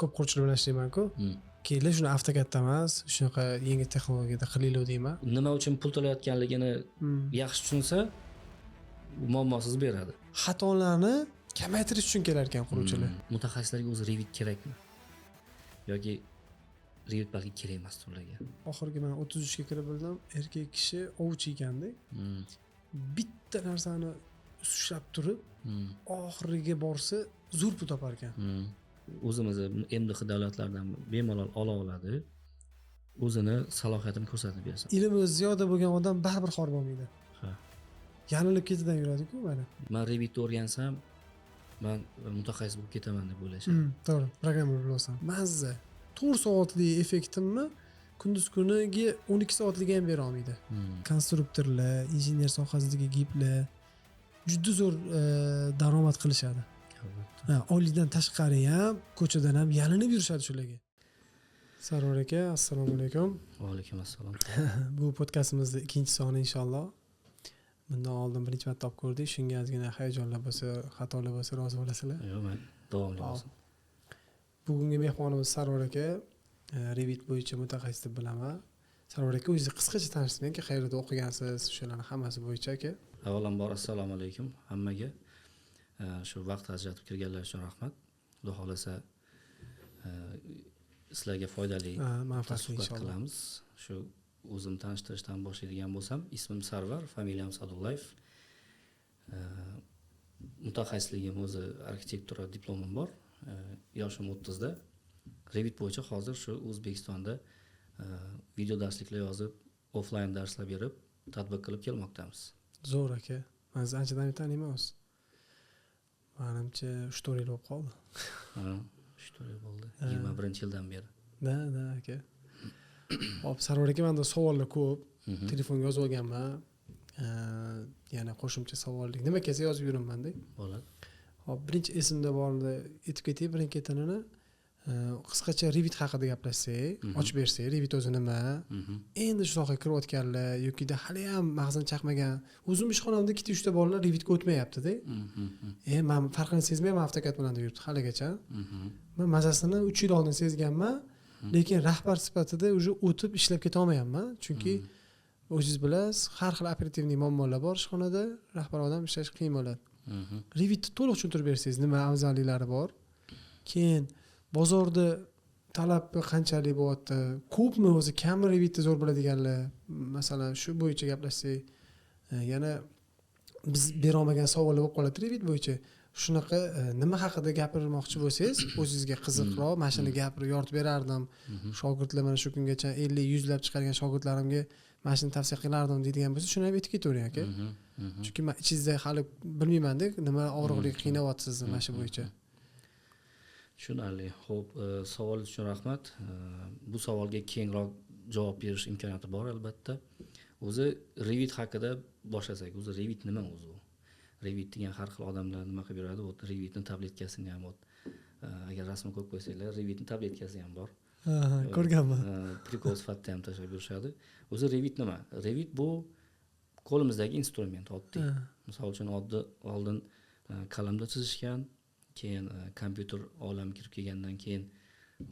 ko'p quruvchilar bilan ishlayman-ku. Keyin shuni avtokadda emas, shunaqa yangi texnologiyada qilinglar deyman. Nima uchun pul to'layotganligini yaxshi tushunsa, muammosiz beradi. Xatolarni kamaytirish uchun kelar ekan quruvchilar. Mutaxassislarga o'zi Revit kerakmi? Yoki Revit balki kerak emas ularga. Oxirgi men 33 ga kirib bildim, erkak kishi ovchi ekanda. Bitta narsani ushlab turib, oxiriga borsa zo'r pul topar ekan. O'zimiz MDH davlatlardan bemalol ola oladi. O'zini salohiyatini ko'rsatib bersa. Ilmi ziyoda bo'lgan odam baribir xor bo'lmaydi. Ha. Yanilib ketidan yuradi-ku mana. Men Revit o'rgansam, men mutaxassis bo'lib ketaman deb o'ylashadi. To'g'ri, programma bo'lasan. Mazza 4 soatli effektimni kunduz kuniga 12 soatliga ham bera olmaydi. Konstruktorlar, injener sohasidagi giplar juda zo'r daromad qilishadi. Ha, oylikdan tashqari ham, ko'chadan ham yalinib yurishadi shularga. Sarvar aka, assalomu alaykum. Va alaykum assalom. Bu podkastimizning ikkinchi soni inshaalloh. Bundan oldin birinchi marta olib ko'rdik. Shunga ozgina hayajonlar bo'lsa, xatolar bo'lsa rozi bo'lasizlar. Yo'q, men davomli bo'lsin. Bugungi mehmonimiz Sarvar aka, Revit bo'yicha mutaxassis deb bilaman. Sarvar aka, o'zingizni qisqacha tanishtirsanki, qayerda o'qigansiz, o'shalarning hammasi bo'yicha aka. Avvalambor assalomu alaykum hammaga. Shu vaqt ajratib kirganlar uchun rahmat. Xudo xolasa sizlarga foydali manfaatli suhbat qilamiz. Shu o'zim tanishtirishdan boshlaydigan bo'lsam, ismim Sarvar, familiyam Sadullayev. Mutaxassisligim o'zi arxitektura diplomim bor. Yoshim 30 da. Revit bo'yicha hozir shu O'zbekistonda video darsliklar yozib, offline darslar berib, tatbiq qilib kelmoqdamiz. Zo'r aka. Men sizni anchadan taniyman o'zi. Menimcha 3-4 yil bo'lib qoldi. Ha, 3-4 yil bo'ldi. 21-yildan beri. Da aka. Hop, Sarvar aka, menda savollar ko'p. Telefonga yozib olganman. Yana qo'shimcha savollik. Nima kelsa yozib yuraman-da. Bo'ladi. Hop, birinchi esimda bordi, aytib ketay birin-ketinini. Qisqacha Revit haqida gaplashsak, ochib bersak, Revit o'zi nima? Endi shu sohaga kirayotganlar yoki hali ham mag'zini chaqmagan, o'zim ishxonamda 2-3 ta bolalar Revitga o'tmayapti-da. Men farqini sezmayman AutoCAD bilan deb yuribdi haligacha. Men mazasini 3 yil oldin sezganman, lekin rahbar sifatida уже o'tib ishlab keta olmayapman, chunki o'zingiz bilasiz, har xil operativniy muammolar bor ishxonada, rahbar odam ishlash qiyin bo'ladi. Revitni to'liq tushuntirib bersangiz, nima afzalliklari bor? Keyin bozorda talab qanchalik bo'lyapti? Ko'pmi o'zi, kammi Revitni zo'r biladiganlar? Masalan, shu bo'yicha gaplashsak, yana biz bera olmagan savollar bo'lib qoladi Revit bo'yicha. Shunaqa nima haqida gapirmoqchi bo'lsangiz, o'zingizga qiziqroq, mana shuni gapirib yoritib berardim. Shogirdlar mana shu kungacha 50-100 lab chiqargan shogirdlarimga mana shuni tavsiya qilardim deydigan bo'lsa, shuni ham aytib ketavering aka. Chunki men ichingizda hali bilmayman-da, nima og'riqli qiynayapti sizni mana shu bo'yicha. Tushunarli. Xo'p, savol uchun rahmat. Bu savolga kengroq javob berish imkoniyati bor albatta. O'zi Revit haqida boshlasak, o'zi Revit nima o'zi u? Revit degan har xil odamlar nima qilib yuradi? Bu Revitning tabletkasini ham bor. Agar rasmni ko'p qo'ysanglar, Revitning tabletkasi ham bor. Ko'rganman. Prikol sifatida ham tashlab yurishadi. O'zi Revit nima? Revit bu qo'limizdagi instrument, oddiy. Misol uchun oldin qalamda chizishgan, keyin kompyuter olami kirib kelgandan keyin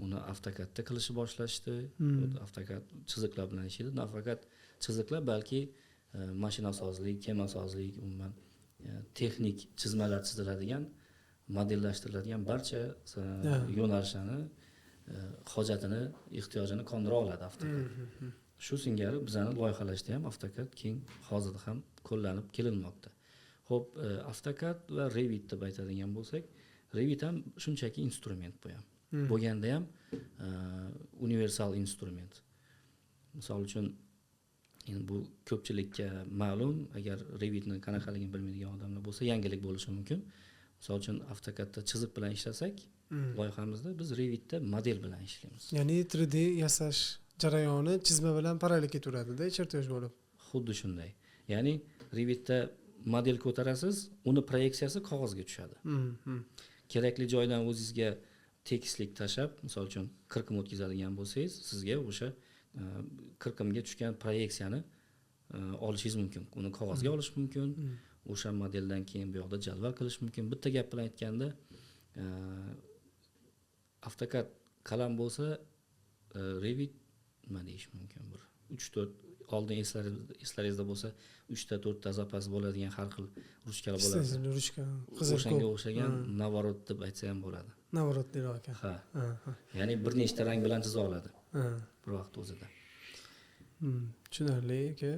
uni AutoCADda qilishni boshlashdi. AutoCAD chiziqlar bilan ishlaydi. Nafaqat chiziqlar, balki mashinasozlik, kemasozlik, umuman texnik chizmalar chiziladigan, modellashtiriladigan barcha yo'nalishlarni hojatini, ehtiyojini qondira oladi AutoCAD. Shu singari bizani loyihalashda ham AutoCAD keng hozirda ham qo'llanib kelinmoqda. Xo'p, AutoCAD va Revit deb aytadigan bo'lsak, Revit ham shunchaki instrument bu ham. Bo'lganda ham universal instrument. Misol uchun endi bu ko'pchilikka ma'lum, agar Revitni qanaqaligini bilmaydigan odamlar bo'lsa, yangilik bo'lishi mumkin. Misol uchun AutoCADda chiziq bilan ishlasak, loyihamizda biz Revitda model bilan ishlaymiz. Ya'ni 3D yasash jarayoni chizma bilan parallel ketaveradi-da, chertoj bo'lib. Xuddi shunday. Ya'ni Revitda model ko'tarasiz, uni proyeksiyasi qog'ozga tushadi. Kerakli joydan o'zingizga tekislik tashab, misol uchun qirqim o'tkazadigan bo'lsangiz, sizga o'sha qirqimga tushgan proyeksiyani olishingiz mumkin. Uni qog'ozga olish mumkin. O'sha modeldan keyin bu yoqda jadval qilish mumkin. Bitta gap bilan aytganda, AutoCAD qalam bo'lsa, Revit nima deyish mumkin, bir 3-4 oldin eslaringizda bo'lsa 3-4 ta zapas bo'ladigan har xil ruchkalar bo'ladi. Ruchka, qizil O'shanga o'xshagan navorot deb aytsa ham bo'ladi. Navorot deydi ekan. Ha. Ya'ni bir nechta rang bilan chiza oladi. Bir vaqt o'zida. Tushunarli aka.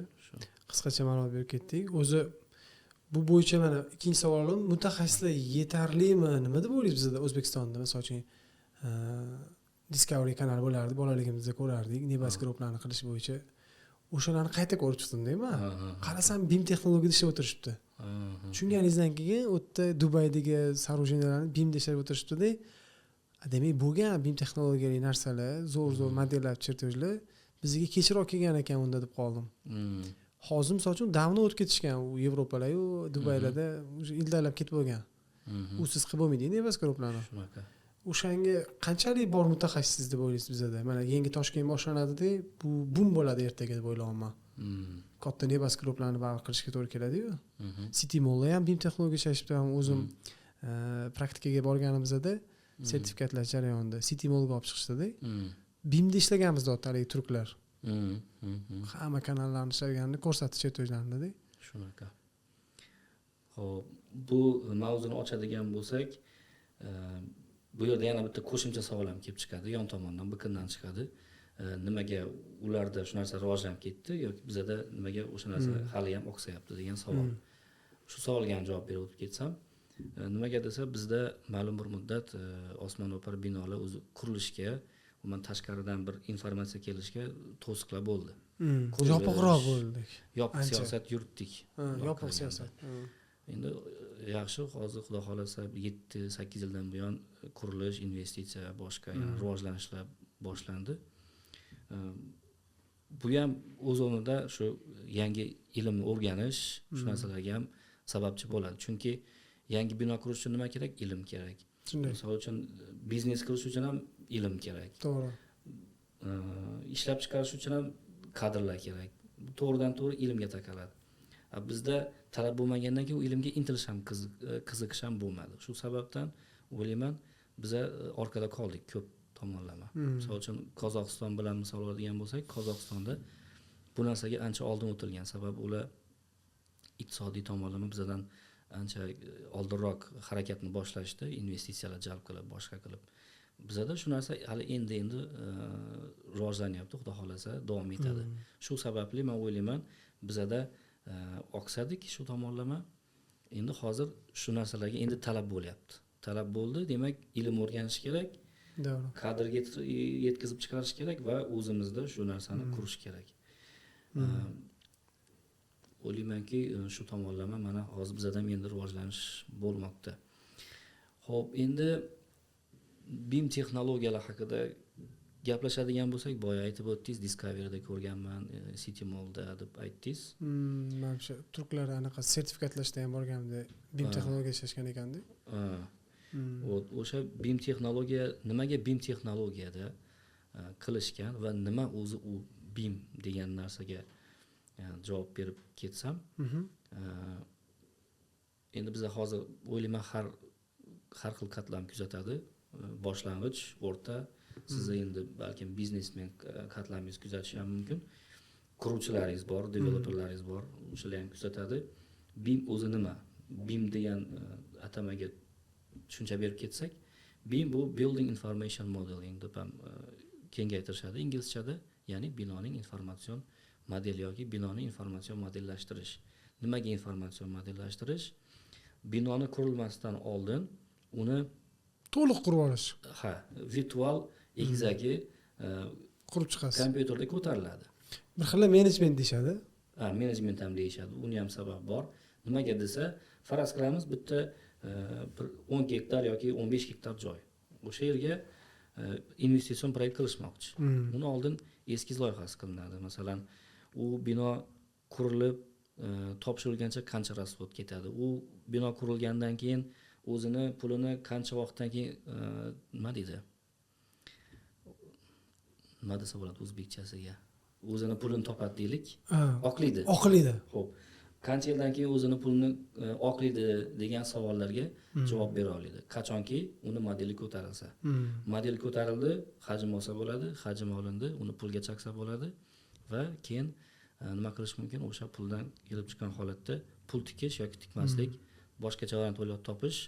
Qisqacha ma'lumot berib ketdik. O'zi bu bo'yicha mana ikkinchi savolim, mutaxassislar yetarlimi? Nima deb o'ylaysiz bizda O'zbekistonda? Masalan uchun Discovery kanali bo'lardi, bolaligimizda ko'rardik, nebas gruplarni qilish bo'yicha. O'shalarni qayta ko'rib chiqdim-da men. Qarasam BIM texnologiyada ishlab o'tirishibdi. Tushunganingizdan keyin u yerda Dubaydagi soorуженияларni BIMda ishlab o'tirishibdi-da. Demak, bo'lgan BIM texnologiyali narsalar, zo'r modellar, chertojlar bizga kechroq kelgan ekan unda deb qoldim. Hozir misol uchun davno o'tib ketishgan u Yevropalar, Dubaylarda ildalab ketib bo'lgan. Usiz qilib bo'lmaydi nebas gruplarni. Shunaqa. O'shanga qanchalik bor mutaxassis deb o'ylaysiz bizda? Mana yangi Toshkent boshlanadi-da, bu bum bo'ladi ertaga deb o'ylayman. Katta nebas gruplarni baribir qilishga to'g'ri keladi-yu. City Mall'da ham BIM texnologiya ishlashibdi. O'zim praktikaga borganimizda sertifikatlash jarayonida City Mall'ga olib chiqishdi-da. BIMda ishlaganmiz haligi turklar. Hamma kanallarni ishlaganini ko'rsatdi chertojlarni-da. Shunaqa. Xo'p, bu mavzuni ochadigan bo'lsak, bu yerda yana bitta qo'shimcha savol ham kelib chiqadi, yon tomondan, biqindan chiqadi. Nimaga ularda shu narsa rivojlanib ketdi yoki bizda nimaga o'sha narsa hali ham oqsayapti degan savol. Shu savolga ham javob berib o'tib ketsam, nimaga desa bizda ma'lum bir muddat osmono'par binolar o'zi qurilishga, umuman tashqaridan bir informatsiya kelishga to'siqlar bo'ldi. Yopiqroq bo'ldik. Yopiq siyosat yuritdik. Yopiq siyosat. Endi yaxshi, hozir xudo xolasa 7-8 yildan buyon qurilish, investitsiya, boshqa rivojlanishlar boshlandi. Bu ham o'z o'rnida shu yangi ilmni o'rganish, shu narsalarga ham sababchi bo'ladi. Chunki yangi bino qurish uchun nima kerak? Ilm kerak. Misol uchun biznes qilish uchun ham ilm kerak. To'g'ri. Ishlab chiqarish uchun ham kadrlar kerak. To'g'ridan to'g'ri ilmga taqaladi. Bizda talab bo'lmagandan keyin u ilmga intilish ham qiziqish ham bo'lmadi. Shu sababdan o'ylayman, biz orqada qoldik ko'p tomonlama. Misol uchun Qozog'iston bilan misol oladigan bo'lsak, Qozog'istonda bu narsaga ancha oldin o'tilgan, sabab ular iqtisodiy tomonlama bizdan ancha oldinroq harakatni boshlashdi, investitsiyalar jalb qilib, boshqa qilib. Bizda shu narsa hali endi rivojlanyapti, xudo xolasa davom etadi. Shu sababli men o'ylayman, bizda oqsadik shu tomonlama. Endi hozir shu narsalarga endi talab bo'lyapti. Talab bo'ldi, demak, ilm o'rganish kerak. To'g'ri. Kadrga yetkazib chiqarish kerak va o'zimizda shu narsani qurish kerak. O'ylaymanki, shu tomonlama mana hozir bizda ham endi rivojlanish bo'lmoqda. Xo'p, endi BIM texnologiyalar haqida gaplashadigan bo'lsak, boya aytib o'tdingiz, Discovery'da ko'rganman, City Mall'da deb aytdingiz. Mana shu turklar anaqa sertifikatlashda ham borganimda BIM texnologiya ishlashgan ekanda. O'sha BIM texnologiya, nimaga BIM texnologiyada qilishgan va nima o'zi u BIM degan narsaga javob berib ketsam, endi biz hozir o'ylayman har xil qatlam kuzatadi. Boshlang'ich, o'rta, sizni endi balkim biznesmen qatlamingiz kuzatishi ham mumkin. Quruvchilaringiz bor, developerlaringiz bor, o'shalar ham kuzatadi. BIM o'zi nima? BIM degan atamaga tushuncha berib ketsak, BIM bu Building Information Modeling deb ham kengaytirishadi inglizchada, ya'ni binoning informatsion modeli yoki binoni informatsion modellashtirish. Nimaga informatsion modellashtirish? Binoni qurilmasdan oldin uni to'liq qurib olish. Ha, virtual egizagi qurib chiqasiz. Kompyuterda ko'tariladi. Bir xil menejment deyshadi. Ha, menejment ham deyshadi. Uni ham sabab bor. Nimaga desa, faraz qilamiz, bitta 10 gektar yoki 15 gektar joy. O'sha yerga investitsion proyekt qilishmoqchi. Uni oldin eskiz loyihasi qilinadi. Masalan, u bino qurilib topshirilgancha qancha rasxod ketadi? U bino qurilgandan keyin o'zini pulini qancha vaqtdan keyin nima deydi? Nima desa bo'ladi o'zbekchasiga? O'zini pulini topadi deylik. Oqlaydi. Oqlaydi. Xo'p. qancha yildan keyin o'zini pulini oqlaydi degan savollarga javob bera oladi. Qachonki uni modeli ko'tarilsa. Model ko'tarildi, hajm olsa bo'ladi, hajm olindi, uni pulga chaqsa bo'ladi va keyin nima qilish mumkin? O'sha puldan kelib chiqqan holatda pul tikish yoki tikmaslik, boshqacha variant topish,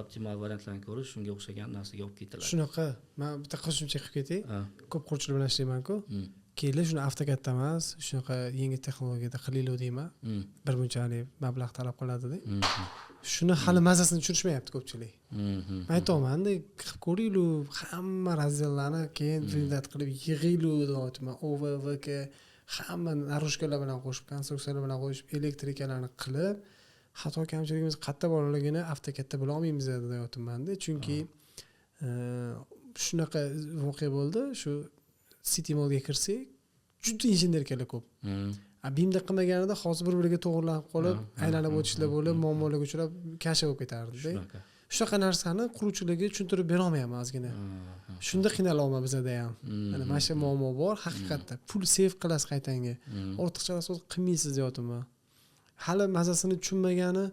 optimal variantlarni ko'rish, shunga o'xshagan narsaga olib ketiladi. Shunaqa, men bitta qo'shimcha qilib ketay. Ko'p quruvchilar bilan ishlayman-ku. Keyin shuni avtokatda emas, shunaqa yangi texnologiyada qilaylik deyman. Bir bunchalik mablag' talab qiladi-da. Shuni hali mazasini tushirishmayapti ko'pchilik. Men aytaman-da, qilib ko'ringlar, hamma razdellarni keyin printat qilib yig'inglar deyapman. OVVK hamma narushkalar bilan qo'shib, konstruksiyalar bilan qo'shib, elektrikalarni qilib, xato kamchiligimiz qayerda borligini avtokatda bila olmaymiz deyapman-da. Chunki shunaqa voqea bo'ldi, shu City Mallga kirsak, juda injenerkalar ko'p. BIMda qilmaganida hozir bir-biriga to'g'rilanib qolib, aylanib o'tishlar bo'lib, muammolarga uchrab, kasha bo'lib ketardi. Shunaqa narsani quruvchilarga tushuntirib bera olmayapman ozgina. Shunda qiynalaman bizda ham. Mana shu muammo bor, haqiqatda. Pul save qilasiz qaytanga. Ortiqcha rasol qilmaysiz deyapman. Hali mazasini tushunmagani,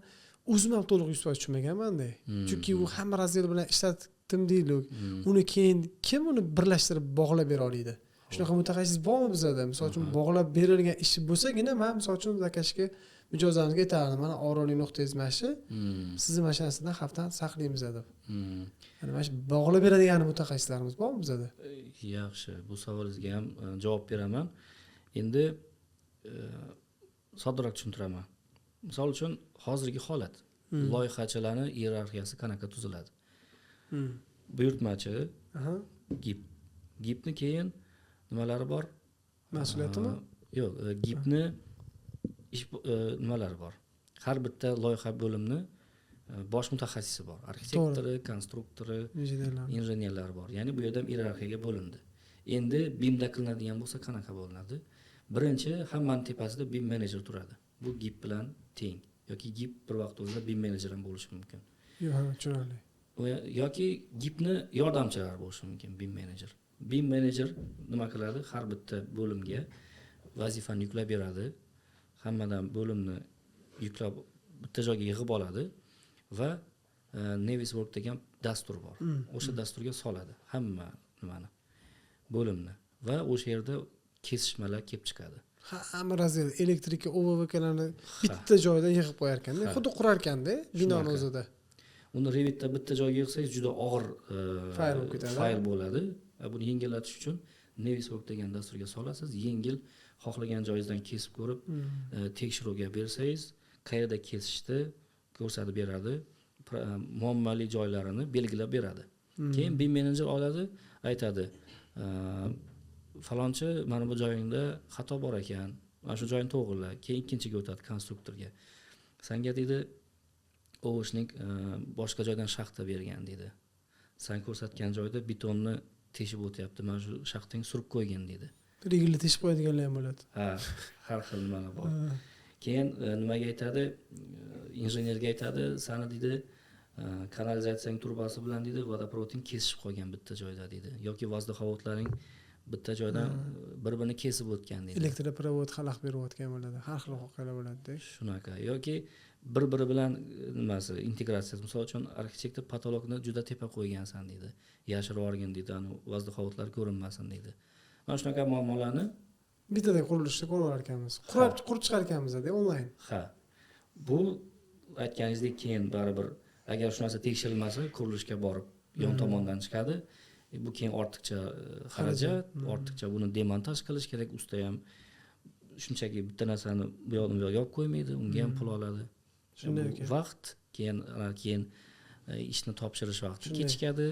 o'zim ham to'liq 100% tushunmaganman-da. Chunki u hamma razdel bilan ishlatdim deylik. Uni keyin kim uni birlashtirib bog'lab bera oladi? Shunaqa mutaxassis bormi bizda? Misol uchun bog'lab berilgan ishi bo'lsagina, men misol uchun zakashga mijozlarimizga aytardim, mana oroli.iz mashi sizni mashinasidan haftadan saqlaymiz deb. Mana shu bog'lab beradigan mutaxassislarimiz bormi bizda? Yaxshi, bu savolingizga ham javob beraman. Endi soddoroq tushuntiraman. Misol uchun hozirgi holat, loyihachilarning iyerarxiyasi qanaqa tuziladi? Buyurtmachi, GIPni keyin nimalari bor? Mas'uliyatimi? Yo'q, GIPni nimalari bor? Har bitta loyiha bo'limni bosh mutaxassisi bor. Arxitektori, konstruktori, injenerlar bor. Ya'ni bu yerda iyerarxiyaga bo'lindi. Endi BIMda qilinadigan bo'lsa qanaqa bo'linadi? Birinchi, hammaning tepasida BIM menejer turadi. Bu GIP bilan teng. Yoki GIP bir vaqt o'zida BIM menejer ham bo'lishi mumkin. Yo'q, tushunarli. Yoki GIPni yordamchilari bo'lishi mumkin, BIM menejer. BIM menejer nima qiladi? Har bitta bo'limga vazifani yuklab beradi. Hammadan bo'limni yuklab bitta joyga yig'ib oladi va Navisworks degan dastur bor. O'sha dasturga soladi hamma nimani, bo'limni va o'sha yerda kesishmalar kelib chiqadi. Hamma razdel elektrika, OVVKlarni bitta joyda yig'ib qo'yar ekanda, xuddi qurar ekanda, binoni o'zida. Uni Revitda bitta joyga yig'sangiz juda og'ir fayl bo'ladi. Buni yengillatish uchun Navisworks degan dasturga solasiz, yengil xohlagan joyingizdan kesib ko'rib, tekshiruvga bersangiz, qayerda kesishni ko'rsatib beradi, muammoli joylarini belgilab beradi. Keyin BIM menejer oladi, aytadi, falonchi mana bu joyingda xato bor ekan, mana shu joyni to'g'irla. Keyin ikkinchiga o'tadi konstruktorga. Senga deydi, o'shning boshqa joydan shaxta bergan deydi. Sen ko'rsatgan joyda betonni teshib o'tyapti, mana shu shaxtang surib qo'ygan deydi. Rigli teshib qo'yadiganlar ham bo'ladi. Har xil nimalar bor. Keyin nimaga aytadi? Injenerga aytadi, sani deydi, kanalizatsiyang turbasi bilan deydi, vodoprovoding kesishib qolgan bitta joyda deydi. Yoki vozdohovodlaring bitta joydan bir-birini kesib o'tgan deydi. Elektroprovod xalaq berib o'tgan bo'ladi. Har xil voqealar bo'ladi. Shunaqa. Yoki bir-biri bilan nimasi, integratsiyasi. Misol uchun arxitektor patologni juda tepa qo'ygansan deydi. Yashirib olgan deydi, vozdohovodlar ko'rinmasin deydi. Mana shunaqa muammolarni bittada qurilishda ko'rar ekanmiz. Qurib chiqar ekanmiz-da onlayn. Bu aytganingizdek keyin baribir agar shu narsa tekshirilmasa, qurilishga borib yon tomondan chiqadi. Bu keyin ortiqcha xarajat, ortiqcha buni demontaj qilish kerak, usta ham shunchaki bitta narsani bu yoqdan bu yoqqa olib qo'ymaydi, unga ham pul oladi. Vaqt, keyin ishni topshirish vaqti kechikadi,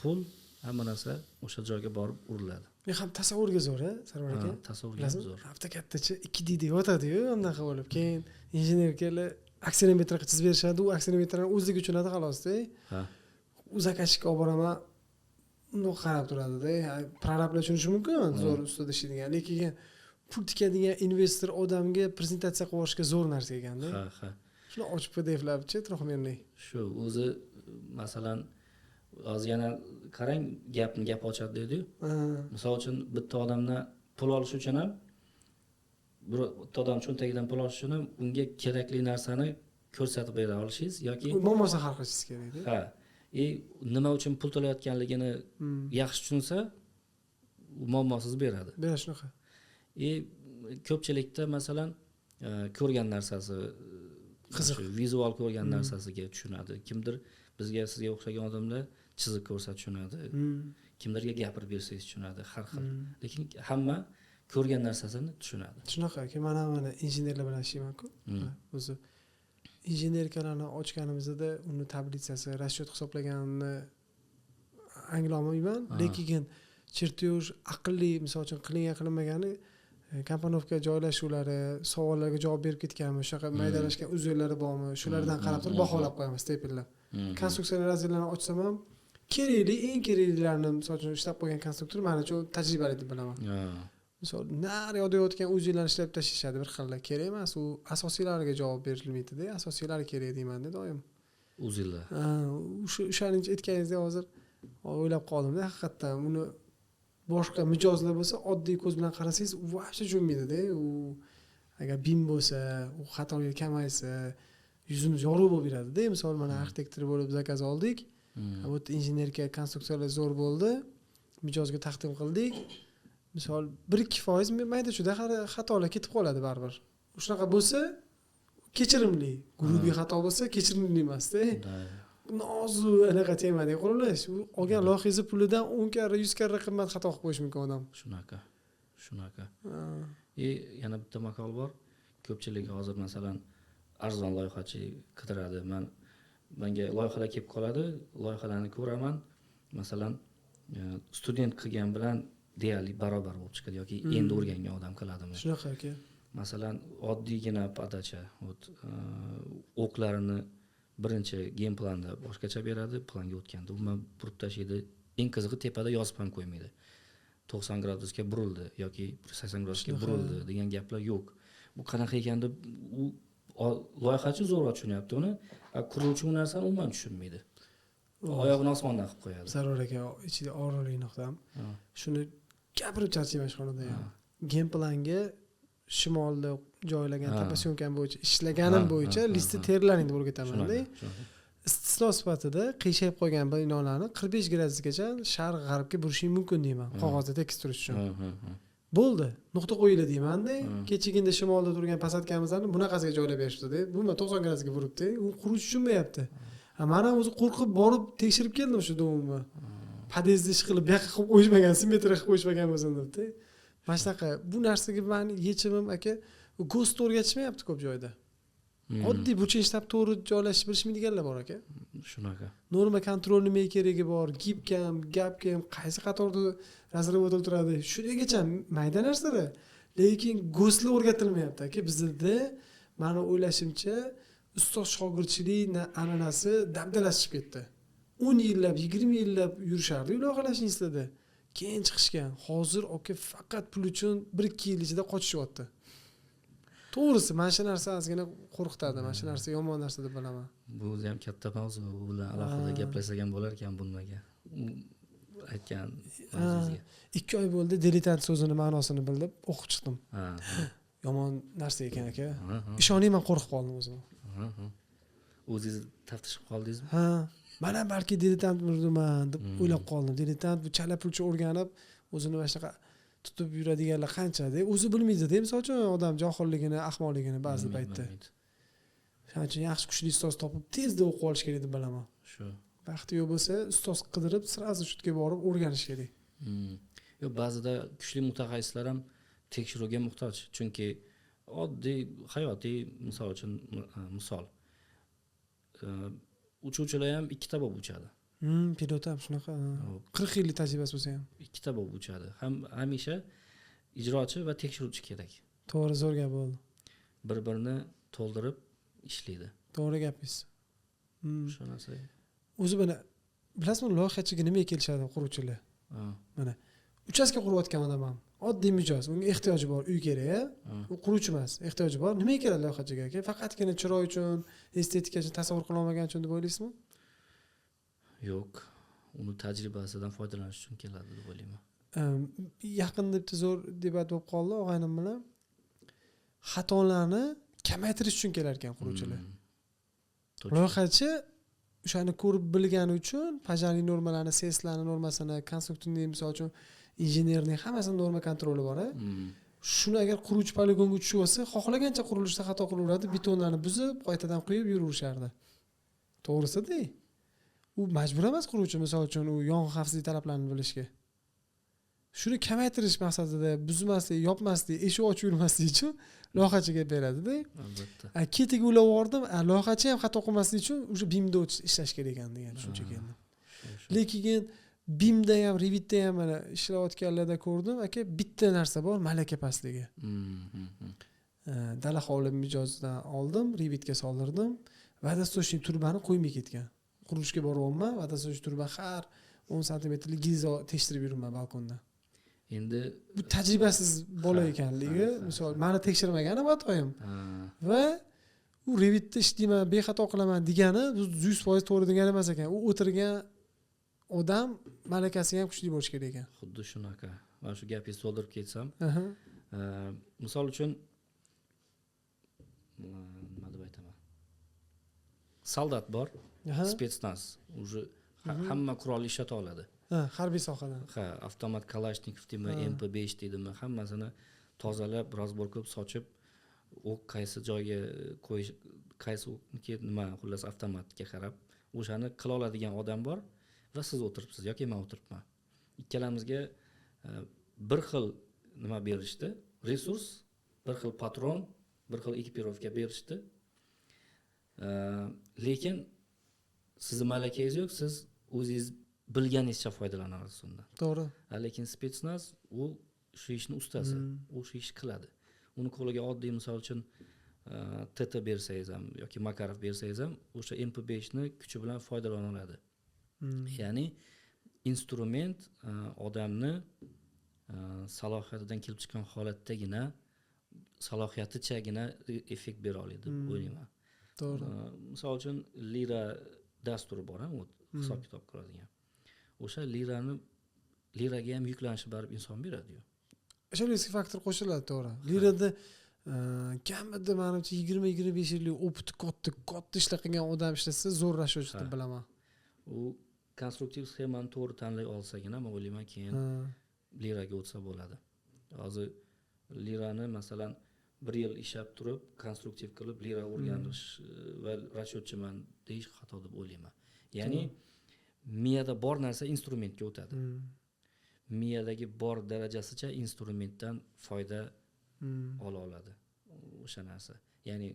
pul, hamma narsa o'sha joyga borib uriladi. Men ham tasavvurga zo'r, Sarvar aka. Tasavvurga zo'r. Avtokatdachi 2D deb yotadi-yu, unaqa bo'lib. Keyin injenerlar akselerometrga chizib berishadi, u akselerometrni o'zligi tushunadi xolos-da. U zakashga olib boraman, uni qarab turadi-da. Prorablar tushunishi mumkin, zo'r ustida ishlaydigan, lekin pul tikadigan investor odamga prezentatsiya qilishga zo'r narsa ekanda. Shuni ochib PDFlabchi трехмерный. Shu o'zi masalan hozir yana qarang, gap ochadi dedi-yu. Misol uchun bitta odamdan pul olish uchun ham bitta odam cho'ntagidan pul olish uchun unga kerakli narsani ko'rsatib bera olishingiz yoki muammosini hal qilishingiz kerakda. ha, nima uchun pul to'layotganligini yaxshi tushunsa, muammosiz beradi. Bera shunaqa. Ko'pchilikda masalan ko'rgan narsasi Qiziq. vizual ko'rgan narsasiga tushunadi. Kimdir bizga sizga o'xshagan odamlar chiziq ko'rsa tushunadi. Kimlarga gapirib bersangiz tushunadi, har xil. Lekin hamma ko'rgan narsasini tushunadi. Shunaqaki, mana injenerlar bilan ishlayman-ku. O'zi injenerkalarni ochganimizda uni tablitsasi, расчет hisoblaganini anglolmayman, lekin chertyoj aqlli, misol uchun qilinmagani komponovka joylashuvlari, savollarga javob berib ketganmi, shunaqa maydalashgan uzunlari bormi, shulardan qarab turib baholab qo'yamiz, stepellab. Konstruksiyalar razrelarini ochsam ham kerakli, eng keraklilarini, misol uchun ishlab qo'ygan konstruktor mana shu tajribali deb bilaman. Misol, nari yodayotgan uzunlarni ishlab tashlashadi bir xilda. Kerak emas, u asosiylariga javob berilmaydi-da, asosiylari kerak deyman-da doim. Uzunlar. O'shaning aytganingizda hozir o'ylab qoldim-da, haqiqatan uni boshqa mijozlar bo'lsa, oddiy ko'z bilan qarasangiz, u vaqti tushunmaydi-da. U agar BIM bo'lsa, u xatolik kamaysa, yuzimiz yorug' bo'lib beradi-da. Misol, mana arxitektor bo'lib zakaz oldik. Bu injenerga konstruksiyalar zo'r bo'ldi. Mijozga taqdim qildik. Misol 1-2% mayda-chuda xatolar ketib qoladi baribir. Shunaqa bo'lsa, kechirimli. Guruhiy xato bo'lsa, kechirimli emas-da. Nozu anaqa temadagi qurilish. U olgan loyihangiz pulidan 10 karra, 100 karra qimmat xato qilib qo'yish mumkin odam. Shunaqa. Yana bitta maqol bor. Ko'pchilik hozir masalan arzon loyihachi qidiradi. Menga loyihalar kelib qoladi, loyihalarni ko'raman. Masalan, student qilgan bilan deyarli barobar bo'lib chiqadi yoki endi o'rgangan odam qiladimi? Shunaqa aka. Masalan, oddiygina podacha, o'qlarini birinchi game planda boshqacha beradi, planga o'tganda umuman burib tashlaydi. Eng qizig'i tepada yozib ham qo'ymaydi. 90 gradusga burildi yoki 80 gradusga burildi degan gaplar yo'q. Bu qanaqa ekan deb u loyihachi zo'rg'a tushunyapti uni, quruvchi u narsani umuman tushunmaydi. Oyog'ini osmondan qilib qo'yadi. Zarur aka, ichida og'riqli nuqtam. Shuni gapirib charchayman shunday ham. Game planga shimolda joylagan tapasyonkan bo'yicha ishlaganim bo'yicha listi terlaring deb o'rgataman-da. Istisno sifatida qiyshayib qolgan binolarni 45 gradusgacha sharq g'arbga burishing mumkin deyman, qog'ozda tekis turish uchun. Bo'ldi, nuqta qo'yildi deyman-da. Kechagina shimolda turgan pasatkamizni bunaqasiga joylab berishdi-da. Bu 90 gradusga buribdi. U quruvchi tushunmayapti. Mana o'zi qo'rqib borib tekshirib keldim shu domimni. Podyezdni ish qilib, bu yoqqa qilib qo'yishmagan, simmetriya qilib qo'yishmagan bo'lsin debdi. Mana shunaqa bu narsaga meni yechimim aka, GOST o'rgatishmayapti ko'p joyda. Oddiy burchak to'g'ri joylashib bilishmaydiganlar bor aka. Shunaqa. Norma kontrol nima keragi bor, gibkam, gapkam, qaysi qatorda razravod o'tiradi. Shungacha mayda narsalar. Lekin GOSTlar o'rgatilmayapti aka. Bizda meni o'ylashimcha ustoz shogirdchilik an'anasi dabdalashib ketdi. 10 yillab, 20 yillab yurishardi loyihalash institutida. Keyin chiqishgan. Hozir aka faqat pul uchun 1-2 yil ichida qochishyapti. To'g'risi, mana shu narsa ozgina qo'rqitadi. Mana shu narsa yomon narsa deb bilaman. Bu o'zi ham katta mavzu, bu bilan alohida gaplashsak ham bo'lar ekan bunga. Aytgan mavzuga. 2 oy bo'ldi diletant so'zini ma'nosini bilib o'qib chiqdim. Yomon narsa ekan aka. Ishonmayman, qo'rqib qoldim o'zim. O'zingiz taftish qilib qoldingizmi? Mana balki diletant bo'ldiman deb o'ylab qoldim. Diletant bu chala pulchi o'rganib, o'zini mana shunaqa tutib yuradiganlar qancha-da, o'zi bilmaydi-da, misol uchun odam johilligini, ahmoqligini ba'zi paytda. Shuning uchun yaxshi kuchli ustoz topib, tezda o'qib olish kerak deb bilaman. Shu. Vaqti yo'q bo'lsa, ustoz qidirib, sirazi shutga borib o'rganish kerak. Yo'q, ba'zida kuchli mutaxassislar ham tekshiruvga muhtoj, chunki oddiy hayotiy misol uchun misol uchuvchilar ham ikkita bo'lib uchadi. Pilot ham shunaqa. 40 yillik tajribasi bo'lsa ham ikkita bo'lib uchadi. Hamisha ijrochi va tekshiruvchi kerak. To'g'ri, zo'r gap bo'ldi. Bir-birini to'ldirib ishlaydi. To'g'ri gapingiz. Shu narsa. O'zi mana bilasizmi, loyihachiga nimaga kelishadi quruvchilar? Mana uchastka qurayotgan odam ham oddiy mijoz, unga ehtiyoji bor, uy kerak, u quruvchi emas, ehtiyoji bor. Nimaga keladi loyihachiga aka? Faqatgina chiroy uchun, estetika uchun, tasavvur qila olmagan uchun deb o'ylaysizmi? Yo'q, uni tajribasidan foydalanish uchun keladi deb o'ylayman. Yaqinda bitta zo'r debat bo'lib qoldi og'aynim bilan. xatolarni kamaytirish uchun kelar ekan quruvchilar. Точно. Loyihachi o'shani ko'rib bilgani uchun pajariy normalarni, seslarni normasini, konstruktivniy misol uchun injenerning hammasini norma kontroli bor. Shuni agar quruvchi poligonga tushib olsa, xohlagancha qurilishda xato qilaveradi, betonlarni buzib, qaytadan quyib yuraverishardi. To'g'risi-da. U majbur emas quruvchi misol uchun u yong'in xavfsizligi talablarini bilishga. Shuni kamaytirish maqsadida buzmaslik, yopmaslik, eshik ochib yurmaslik uchun loyihachiga beradi-da. Albatta. Ketiga ulab bordim, loyihachi ham xato qilmaslik uchun o'sha BIMda ishlash kerak ekan degan tushuncha keldi. Lekin BIMda ham, Revitda ham mana ishlayotganlarda ko'rdim, aka bitta narsa bor, malaka pastligi. Dala hovli mijozdan oldim, Revitga soldirdim. Vodostochniy turbani qo'ymay ketgan. Qurishga boryapman, vodostochniy turba har 10 santimetrlik gilza tekshirib yuraman balkonda. Endi bu tajribasiz bola ekanligi, misol meni tekshirmagani matoyim. Va u Revitda ishlayman, bexato qilaman degani 100% to'g'ri degani emas ekan. U o'tirgan odam malakasi ham kuchli bo'lishi kerak ekan. Xuddi shunaqa. Mana shu gapingizni to'ldirib ketsam, misol uchun nima deb aytaman? Soldat bor, spetsnaz, уже hamma qurolni ishlata oladi. Harbiy sohadan. Ha, avtomat Kalashnikov deydimi, MP5 deydimi, hammasini tozalab, razborkab sochib, o'q qaysi joyga qo'yish, qaysi o'qniki nima, xullas avtomatga qarab, o'shani qila oladigan odam bor va siz o'tiribsiz yoki men o'tiribman. Ikkalamizga bir xil nima berishdi, resurs, bir xil patron, bir xil ekipirovka berishdi. Lekin sizning malakangiz yo'q, siz o'zingiz bilganingizcha foydalanasiz undan. To'g'ri. Lekin spetsnaz u shu ishni ustasi, u shu ishni qiladi. Uni qo'liga oddiy misol uchun TT bersangiz ham yoki Makarov bersangiz ham o'sha MP5 ni kuchi bilan foydalana oladi. Ya'ni instrument odamni salohiyatidan kelib chiqqan holatdagina, salohiyatichagina effekt bera oladi deb o'ylayman. To'g'ri. Misol uchun lira dasturi bor, u hisob kitob qiladigan. O'sha liraga ham yuklanishni baribir inson beradi-yu. O'sha risk faktor qo'shiladi, to'g'ri. Lirada kamida menimcha 20-25 yillik opit katta ishlar qilgan odam ishlasa zo'rlashuvchi deb bilaman. U konstruktiv sxemani to'g'ri tanlay olsagina, men o'ylayman keyin liraga o'tsa bo'ladi. Hozir lirani masalan 1 yil ishlab turib, konstruktiv qilib lira o'rganish va rashodchiman deyish xato deb o'ylayman. Ya'ni miyada bor narsa instrumentga o'tadi. Miyadagi bor darajasicha instrumentdan foyda ola oladi o'sha narsa. Ya'ni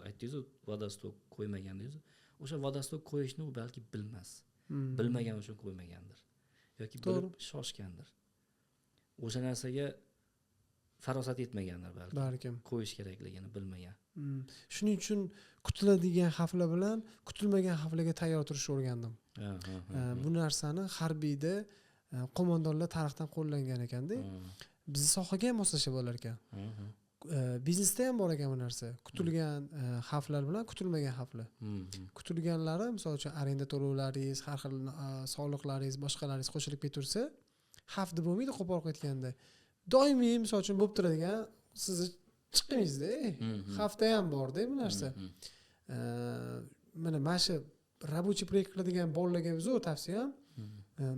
aytdingiz-ku, vodostok qo'ymagan-dedingiz. O'sha vodostok qo'yishni u balki bilmas. Bilmagan uchun qo'ymagandir. Yoki bilib shoshgandir. O'sha narsaga farosat yetmagandir balki. Qo'yish kerakligini bilmagan. Shuning uchun kutiladigan xavflar bilan kutilmagan xavflarga tayyor turishni o'rgandim. Bu narsani harbiyda qo'mondonlar tarixdan qo'llangan ekanda. Bizning sohaga ham moslashib bo'lar ekan. Biznesda ham bor ekan bu narsa. Kutilgan xavflar bilan kutilmagan xavflar. Kutilganlari, misol uchun arenda to'lovlaringiz, har xil soliqlaringiz, boshqalaringiz qo'shilib ketursa, xavf deb bo'lmaydi qo'pol ketganda. Doimiy misol uchun bo'lib turadigan sizni chiqingizda, xavfda ham bor-da bu narsa. Mana shu rabochiy proyekt qiladigan bolalarga zo'r tavsiyam,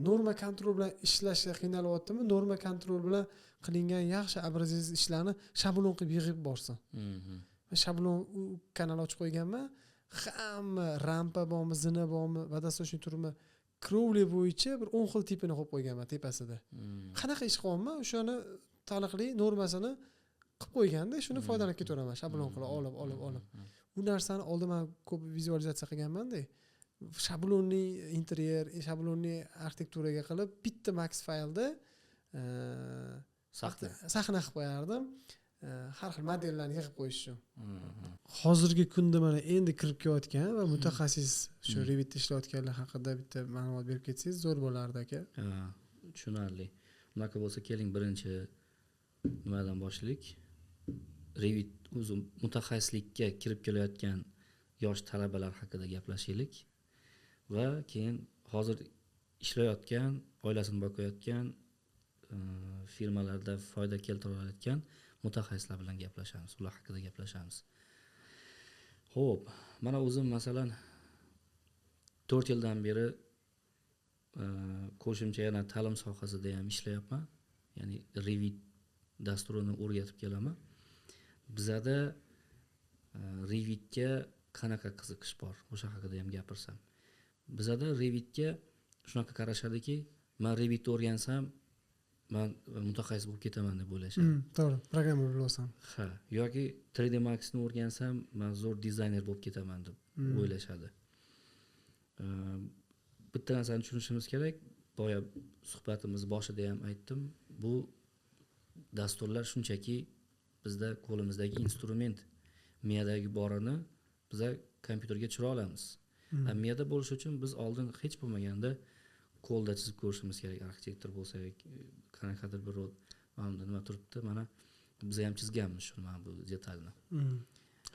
norma kontrol bilan ishlashga qiynalyaptimi, norma kontrol bilan qilingan yaxshi abraziz ishlarni shablon qilib yig'ib borsin. Shablon kanal ochib qo'yganman. Hamma rampa bormi, zina bormi, vodostochniy turma, krovli bo'yicha bir 10 xil tipini qo'yib qo'yganman tepasida. Qanaqa ish qilyapman, o'shani taniqli normasini qilib qo'yganda, shuni foydalanib ketaveraman, shablon qilib olib. Bu narsani oldin men ko'p vizualizatsiya qilganman-da. Shablonli interyer, shablonli arxitekturaga qilib bitta max faylda sahna qilib qo'yardim. Har xil modellarni yig'ib qo'yish uchun. Hozirgi kunda mana endi kirib kelayotgan va mutaxassis shu Revitda ishlayotganlar haqida bitta ma'lumot berib ketsangiz zo'r bo'lardi aka. Tushunarli. Unaqa bo'lsa keling birinchi nimadan boshlaylik. Revit o'zi mutaxassislikka kirib kelayotgan yosh talabalar haqida gaplashaylik va keyin hozir ishlayotgan, oilasini boqayotgan, firmalarda foyda keltira olayotgan mutaxassislar bilan gaplashamiz, ular haqida gaplashamiz. Xo'p, mana o'zim masalan 4 yildan beri qo'shimcha yana ta'lim sohasida ham ishlayapman. Ya'ni Revit dasturini o'rgatib kelaman. Bizada Revitga qanaqa qiziqish bor, o'sha haqida ham gapirsam. Bizada Revitga shunaqa qarashadiki, men Revitni o'rgansam, men mutaxassis bo'lib ketaman deb o'ylashadi. To'g'ri, programma bilasan. Ha, yoki 3D Max'ni o'rgansam, men zo'r dizayner bo'lib ketaman deb o'ylashadi. Bitta narsani tushunishimiz kerak. Boya suhbatimiz boshida ham aytdim, bu dasturlar shunchaki bizda qo'limizdagi instrument. Miyadagi borini biz kompyuterga tushira olamiz. Miyada bo'lish uchun biz oldin hech bo'lmaganda qo'lda chizib ko'rishimiz kerak. Arxitektor bo'lsak, qanaqadir bir ma'lumda nima turibdi, mana biz ham chizganmiz shuni, mana bu detalni.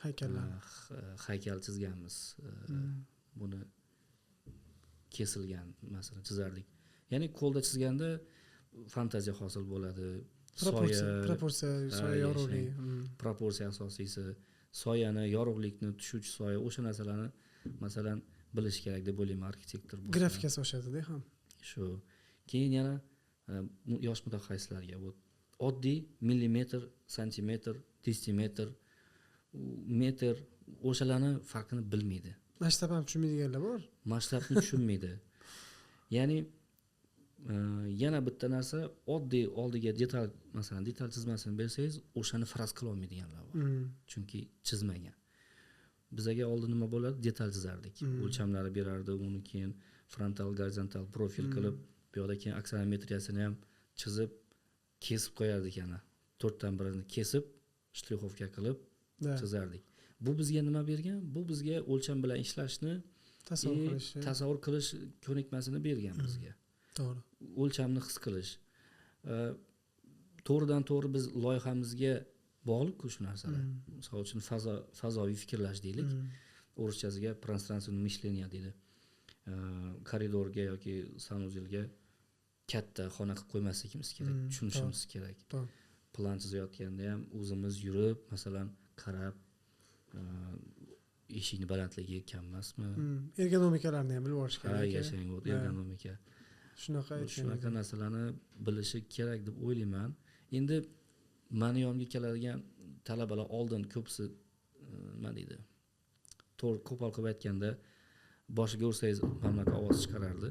Haykallar. Haykal chizganmiz. Buni kesilgan masalan chizardik. Ya'ni qo'lda chizganda fantaziya hosil bo'ladi. Proporsiya, soya yorug'lik. Proporsiya asosiysi, soyani, yorug'likni, tushuvchi soya, o'sha narsalarni masalan bilish kerak deb o'ylayman arxitektor bo'lsa. Grafikasi oshadi-da ham. Shu. Keyin yana yosh mutaxassislarga bu oddiy millimetr, santimetr, desimetr, metr o'shalarni farqini bilmaydi. Masshtab ham tushunmaydiganlar bor. Masshtabni tushunmaydi. Ya'ni yana bitta narsa, oddiy oldiga detal, masalan, detal chizmasini bersangiz, o'shani faraz qila olmaydiganlar bor. Chunki chizmagan. Bizaga oldin nima bo'ladi? Detal chizardik. O'lchamlari berardi, uni keyin frontal, gorizontal profil qilib, bu yoqda keyin aksanometriyasini ham chizib, kesib qo'yardik yana. 4 dan birini kesib, shtrixovka qilib chizardik. Bu bizga nima bergan? Bu bizga o'lcham bilan ishlashni, tasavvur qilish ko'nikmasini bergan bizga. To'g'ri. O'lchamni his qilish. To'g'ridan to'g'ri biz loyihamizga bog'liq-ku shu narsalar. Misol uchun fazoviy fikrlash deylik. O'rischasiga пространственное мышление deydi. Koridorga yoki sanuzelga katta xona qilib qo'ymasligimiz kerak, tushunishimiz kerak. Plan chizayotganda ham o'zimiz yurib, masalan, qarab, eshikni balandligi kam emasmi? Ergonomikalarni ham bilib olish kerak. Ha, yashang, ergonomika. Shunaqa narsalarni bilishi kerak deb o'ylayman. Endi meni yonimga keladigan talabalar oldin ko'psi nima deydi? To'g'ri qo'pol qilib aytganda boshiga ursangiz mamlakat ovoz chiqarardi.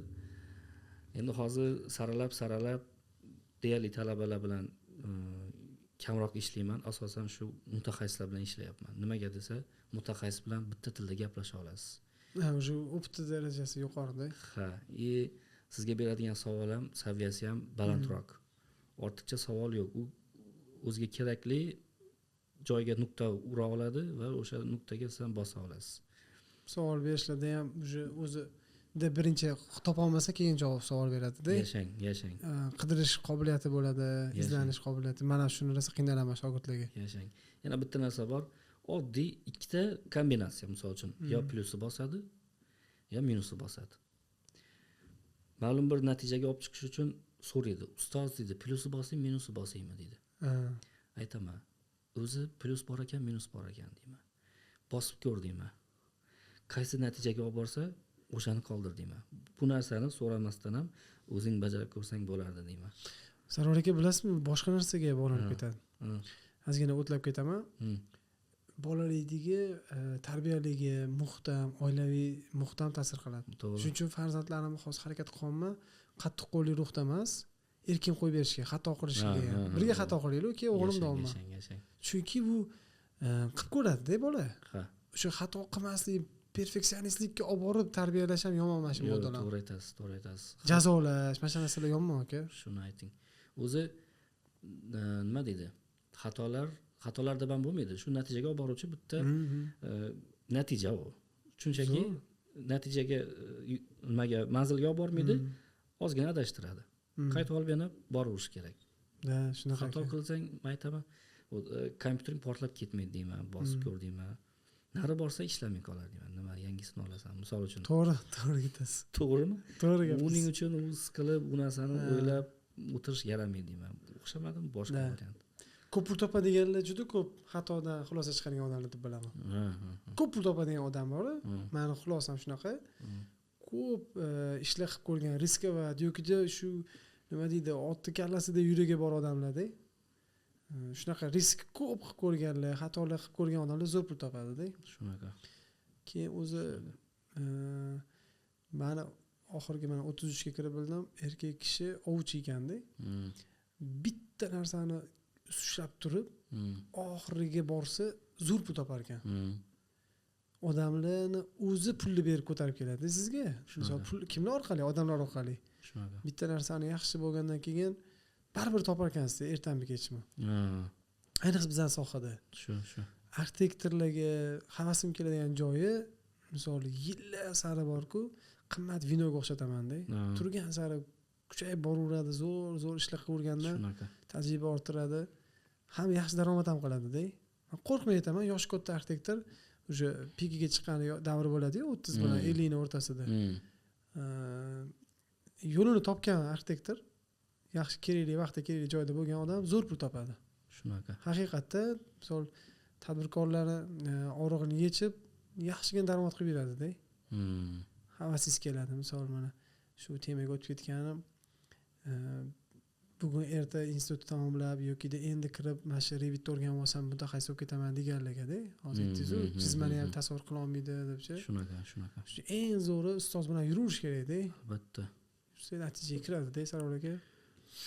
Endi hozir saralab deyarli talabalar bilan kamroq ishlayman. Asosan shu mutaxassislar bilan ishlayapman. Nimaga desa, mutaxassis bilan bitta tilda gaplasha olasiz. Shu opti darajasi yuqorida. Ha, sizga beradigan savol ham, saviyasi ham balandroq. Ortiqcha savol yo'q. U o'ziga kerakli joyga nuqta ura oladi va o'sha nuqtaga siz ham bosa olasiz. Savol berishlarda ham o'zida birinchi topa olmasa keyin javob savol beradi-da. Yashang. Qidirish qobiliyati bo'ladi, izlanish qobiliyati. Mana shuni rosa qiynalaman shogirdlarga. Yashang. Yana bitta narsa bor. Oddiy ikkita kombinatsiya, misol uchun, yo plyusni bosadi, yo minusni bosadi. Ma'lum bir natijaga olib chiqish uchun so'raydi. Ustoz deydi, plyusni bosing, minusni bosingmi deydi. Aytaman, o'zi plyus bor ekan, minus bor ekan deyman. Bosib ko'r deyman. Qaysi natijaga olib borsa, o'shani qoldir deyman. Bu narsani so'ramasdan ham o'zing bajarib ko'rsang bo'lardi deyman. Sarvar aka, bilasizmi, boshqa narsaga bog'lanib ketadi. Ozgina o'tlab ketaman. Bolalikdagi tarbiyaligi, muhtam, oilaviy muhtam ta'sir qiladi. Shuning uchun farzandlarimni hozir harakat qilyapman, qattiq qo'lli ruhda emas, erkin qo'yib berishga, xato qilishga. Birga xato qilaylik, keyin o'g'lim davomman. Chunki bu qilib ko'radi-da bola. O'sha xato qilmaslik, perfeksionistlikka olib borib tarbiyalash ham yomon mana shu modellar. To'g'ri aytasiz. Jazolash, mana shu narsalar yomon aka. Shuni ayting. O'zi nima deydi? Xatolar deb ham bo'lmaydi. Shu natijaga olib boruvchi bitta natija u. Shunchaki natijaga nimaga manzilga olib bormaydi, ozgina adashtiradi. Qaytib olib yana boraverish kerak. Shunaqa. Xato qilsang, men aytaman, kompyutering portlab ketmaydi deyman, bosib ko'r deyman. Nari borsa ishlamay qolar deyman. Nima yangisini olasan, misol uchun. To'g'ri ketasiz. To'g'rimi? To'g'ri gapsiz. Uning uchun o'z qilib, bu narsani o'ylab o'tirish yaramaydi deyman. O'xshamadimi boshqa variant? ko'p pul topadiganlar juda ko'p xatodan xulosa chiqargan odamlar deb bilaman. Ko'p pul topadigan odam bor. Meni xulosam shunaqa. Ko'p ishlar qilib ko'rgan, riska va yo'kida shu nima deydi, otni kallasida yuragi bor odamlarda. Shunaqa risk ko'p qilib ko'rganlar, xatolar qilib ko'rgan odamlar zo'r pul topadi-da. Shunaqa. Keyin o'zi meni oxirgi mana 33 ga kirib bildim, erkak kishi ovchi ekanda. Bitta narsani ushlab turib, oxiriga borsa zo'r pul topar ekan. Odamlarni o'zi pulni berib ko'tarib keladi sizga. Misol pul kimlar orqali? Odamlar orqali. Shunaqa. Bitta narsani yaxshi bo'lgandan keyin baribir topar ekansiz, ertami kechmi. Ayniqsa bizning sohada. Shu. Arxitektorlarga havasim keladigan joyi, misol yillar sari bor-ku, qimmat vinoga o'xshataman-da. Turgan sari kuchayib boraveradi, zo'r ishlar qilavergandan tajriba orttiradi. Ham yaxshi daromad ham qiladi-da. Men qo'rqmay aytaman, yoshi katta arxitektor o'sha pikiga chiqqan davr bo'ladi-ku, 30 bilan 50 ning o'rtasida. Yo'lini topgan arxitektor, yaxshi kerakli vaqtda kerakli joyda bo'lgan odam zo'r pul topadi. Shunaqa. Haqiqatda, misol tadbirkorlarni og'rig'ini yechib, yaxshigina daromad qilib beradi-da. Havasingiz keladi. Misol mana shu temaga o'tib ketganim, bugun erta institutni tamomlab yokida endi kirib mana shu Revit o'rganib olsam mutaxassis bo'lib ketaman deganlarga-da. Hozir aytdingiz-ku, chizmani ham tasavvur qila olmaydi debchi. Shunaqa. Shu eng zo'ri ustoz bilan yurish kerak-da. Albatta. Shu natijaga kiradi-da, Sarvar aka.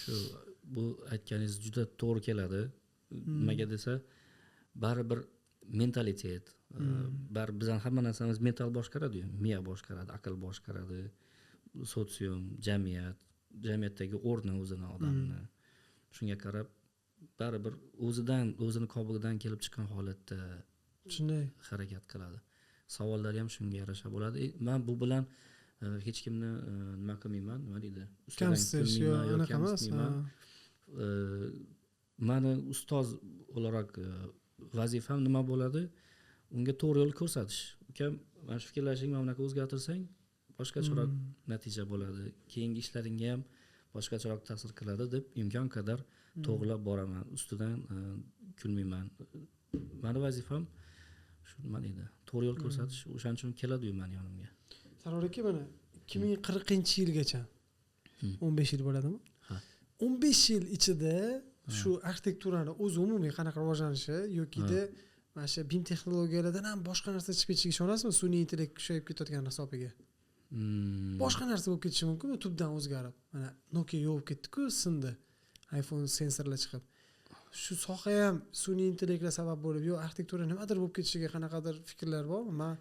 Shu bu aytganingiz juda to'g'ri keladi. Nimaga desa, baribir mentalitet, baribir bizning hamma narsamiz mental boshqaradi-yu, miya boshqaradi, aql boshqaradi, sotsium, jamiyatdagi o'rni o'zini odamni. Shunga qarab baribir o'zini qobilidan kelib chiqqan holatda shunday harakat qiladi. Savollar ham shunga yarasha bo'ladi. Men bu bilan hech kimni nima qilmayman, nima deydi? Ustidan mani ustoz o'laroq vazifam nima bo'ladi? Unga to'g'ri yo'l ko'rsatish. Ukam, mana shu fikrlashingni mana bunaqa o'zgartirsang, boshqacharoq natija bo'ladi. Keyingi ishlaringga ham boshqacharoq ta'sir qiladi deb imkon qadar to'g'rilab boraman. Ustidan kulmayman. Mani vazifam shu nima deydi? To'g'ri yo'l ko'rsatish. O'shaning uchun keladi-yu meni yonimga. Sarvar aka, mana 2040-yilgacha 15 yil bo'ladimi? 15 yil ichida shu arxitekturani o'zi umumiy qanaqa rivojlanishi yokida mana shu BIM texnologiyalardan ham boshqa narsa chiqib ketishiga ishonasizmi? Sun'iy intellekt kuchayib ketayotgan hisobiga. Boshqa narsa bo'lib ketishi mumkin, tubdan o'zgarib. Mana Nokia yo'q bo'lib ketdi-ku, sindi. iPhone sensorlar chiqib. Shu soha ham sun'iy intellektga sabab bo'lib, yo arxitektura nimadir bo'lib ketishiga qanaqadir fikrlar bormi? Men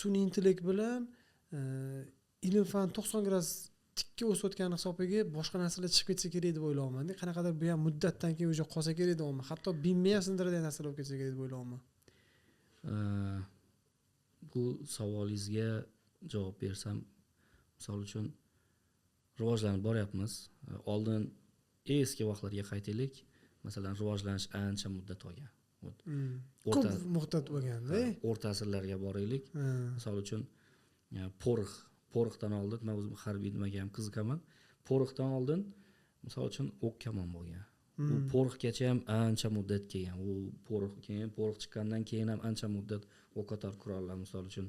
sun'iy intellekt bilan ilm fan 90 gradus tikka o'sayotgan hisobiga boshqa narsalar chiqib ketsa kerak deb o'ylayman. Qanaqadir bu ham muddatdan keyin o'sha qolsa kerak deb o'ylayman. Hatto BIM ham sindiradigan narsalar bo'lib ketsa kerak deb o'ylayman. Bu savolingizga javob bersam, misol uchun rivojlanib boryapmiz. Oldin eski vaqtlarga qaytaylik. Masalan, rivojlanish ancha muddat olgan. Ko'p muddat bo'lganda. O'rta asrlarga boraylik. Misol uchun poroxdan oldin, men o'zim harbiy nimaga ham qiziqaman. Poroxdan oldin misol uchun o'q kamon bo'lgan. U poroxgacha ham ancha muddat kelgan. U porox chiqqandan keyin ham ancha muddat o'qotar qurollar misol uchun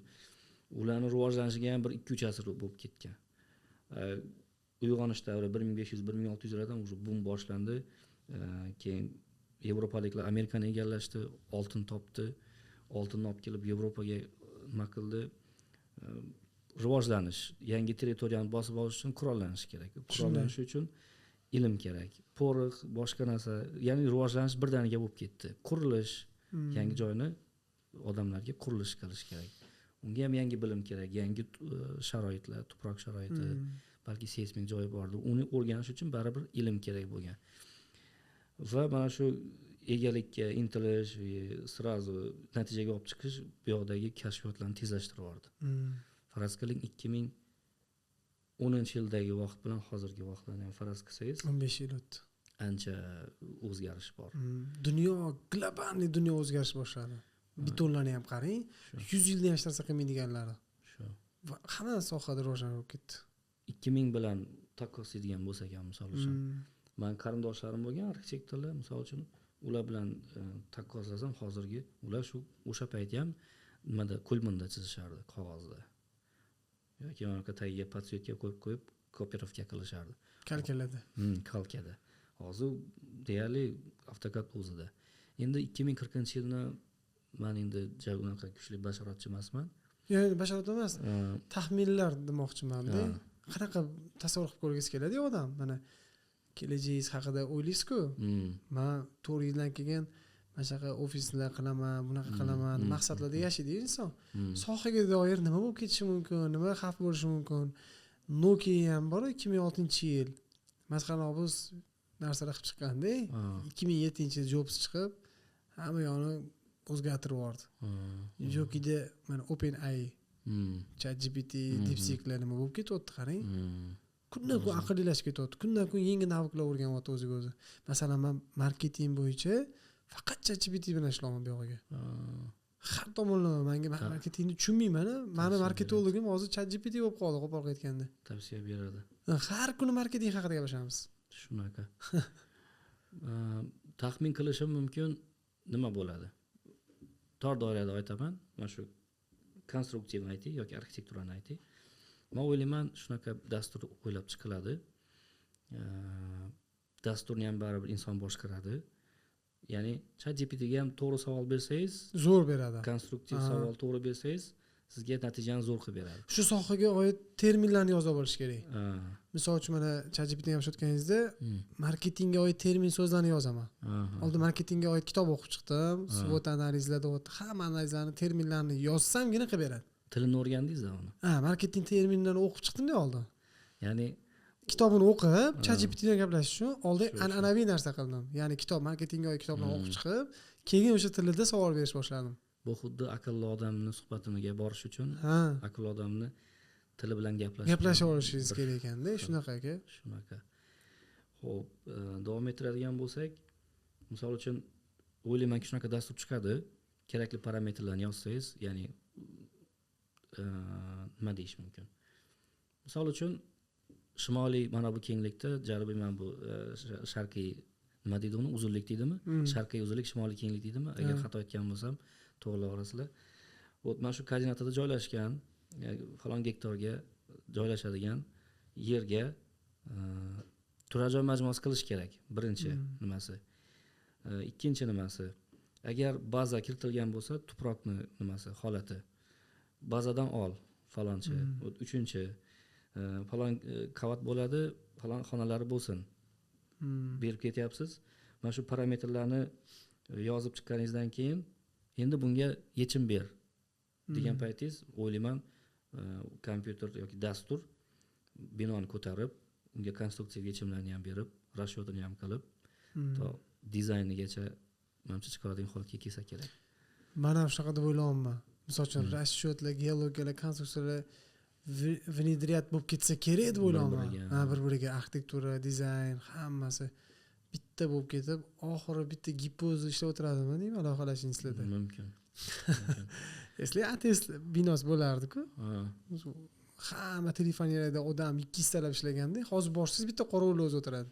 ularning rivojlanishiga ham bir 2-3 asr bo'lib ketgan. Uyg'onish davri 1500-1600 yillardan o'sha bum boshlandi. Keyin Yevropaliklar Amerikani egallashdi, oltin topdi. Oltinni olib kelib Yevropaga nima qildi? Rivojlanish, yangi territoriyani bosib olish uchun qurollanish kerak. Qurollanish uchun ilm kerak. Porox, boshqa narsa, ya'ni rivojlanish birdaniga bo'lib ketdi. Qurilish, yangi joyni odamlarga qurilish qilish kerak. Unga ham yangi bilim kerak, yangi sharoitlar, tuproq sharoiti, balki seysmik joyi bordir. Uni o'rganish uchun baribir ilm kerak bo'lgan. Va mana shu egalikka intilish, srazu natijaga olib chiqish bu yoqdagi kashfiyotlarni tezlashtirib yubordi. Faraz qiling 2010-yildagi vaqt bilan hozirgi vaqtlarni ham faraz qilsangiz 15 yil o'tdi. Ancha o'zgarish bor. Dunyo, global dunyo o'zgarish boshladi. Betonlarni ham qarang, 100 yilda hech narsa qilmaydiganlari. Shu. Va hamma sohada rivojlanib ketdi. 2000 bilan taqqoslaydigan bo'lsak ham misol uchun man qarindoshlarim bo'lgan arxitektorlar, misol uchun ular bilan taqqoslasam hozirgi ular o'sha payt ham nimada kulminda chizishardi qog'ozda yoki yo'nqa tagiga podsvetka qo'yib kopirovka qilishardi kalkalada kalkada. Hozir deyarli avtokad o'zida. Endi 2040-yilni men endi unaqa kuchli bashoratchi emasman. Yo'q, bashorat emas. Taxminlar demoqchiman-da. Qanaqa tasavvur qilib ko'rgisi keladi odam. Mana kelajagingiz haqida o'ylaysiz-ku. Men 4 yildan keyin mana shunaqa ofislar qilaman, bunaqa qilaman, maqsadlarda yashaydi inson. Sohaga doir nima bo'lib ketishi mumkin, nima xavf bo'lishi mumkin. Nokia ham bor 2006-yil. Masxarabuz narsalar qilib chiqqanda, 2007-yil Jobs chiqib, hamma yo'ni o'zgartirib yubordi. Yo'qida mana OpenAI, ChatGPT, DeepSeeklar nima bo'lib ketyapti qarang. Kundan kun aqllashib ketyapti. Kundan kun yangi naviklar o'rganyapti o'ziga o'zi. Masalan, men marketing bo'yicha faqat ChatGPT bilan ishlayman bu yo'g'iga. Har tomonlama menga marketingni tushunmayman. Meni marketologim hozir ChatGPT bo'lib qoldi, qo'pol aytganda. Tavsiya beradi. Har kuni marketing haqida gaplashamiz. Shunaqa. Taxmin qilishim mumkin nima bo'ladi? Tor doirada aytaman, mana shu konstruktivni ayting yoki arxitekturani ayting. Men o'ylayman, shunaqa dastur o'ylab chiqiladi. Dasturni ham baribir inson boshqaradi. Ya'ni ChatGPTga ham to'g'ri savol bersangiz, zo'r beradi. Konstruktiv savol to'g'ri bersangiz, sizga natijani zo'r qilib beradi. Shu sohaga oid terminlarni yozib olish kerak. Misol uchun mana ChatGPT ham ishlatganingizda marketingga oid termin so'zlarni yozaman. Oldin marketingga oid kitob o'qib chiqdim, SWOT analizlarda hamma analizlarni, terminlarni yozsamgina qilib beradi. Tilini o'rgandingiz-a uni? Marketing terminlarini o'qib chiqdim-da oldin. Ya'ni kitobini o'qib, ChatGPT bilan gaplashish uchun oldin an'anaviy narsa qildim. Ya'ni kitob, marketingga oid kitoblarni o'qib chiqib, keyin o'sha tilda savol berish boshladim. Bu xuddi aqlli odamning suhbatiga borish uchun aqlli odamni tili bilan gaplashib olishingiz kerak ekanda, shunaqa-ku. Shunaqa. Xo'p, davom ettiradigan bo'lsak, misol uchun o'ylaymanki shunaqa dastur chiqadi, kerakli parametrlarni yozsangiz, ya'ni nima deyish mumkin? Misol uchun shimoliy mana bu kenglikda, janubiy mana bu sharqiy nima deydi uni? Uzunlik deydimi? Sharqiy uzunlik, shimoliy kenglik deydimi? Agar xato aytgan bo'lsam, to'g'rilab olasizlar. Mana shu koordinatada joylashgan, falon gektorga joylashadigan yerga turar joy majmuasi qilish kerak. Birinchi nimasi. Ikkinchi nimasi, agar baza kiritilgan bo'lsa, tuproqni nimasi, holati. Bazadan ol falonchi. Uchinchi, falon qavat bo'ladi, falon xonalari bo'lsin. Berib ketyapsiz. Mana shu parametrlarni yozib chiqqaningizdan keyin endi bunga yechim ber degan paytingiz, o'ylayman, kompyuter yoki dastur binoni ko'tarib, unga konstruktiv yechimlarni ham berib, rashyotini ham qilib, to dizaynigacha menimcha chiqaradigan holatga kelsa kerak. Mana shunaqa deb o'ylayapman. Misol uchun rashyotlar, geologlar, konstruksiyalar vnidrayat bo'lib ketsa kerak deb o'ylayman. Bir-biriga arxitektura, dizayn, hammasi bitta bo'lib ketib, oxiri bitta gipoz ishlab o'tiradimi deyman, aloqalashingizlarda. Mumkin. Esli ATS binos bo'lardi-ku. Hamma telefonlarda odam 200 talab ishlaganda, hozir borsiz bitta qorovul o'zi o'tiradi.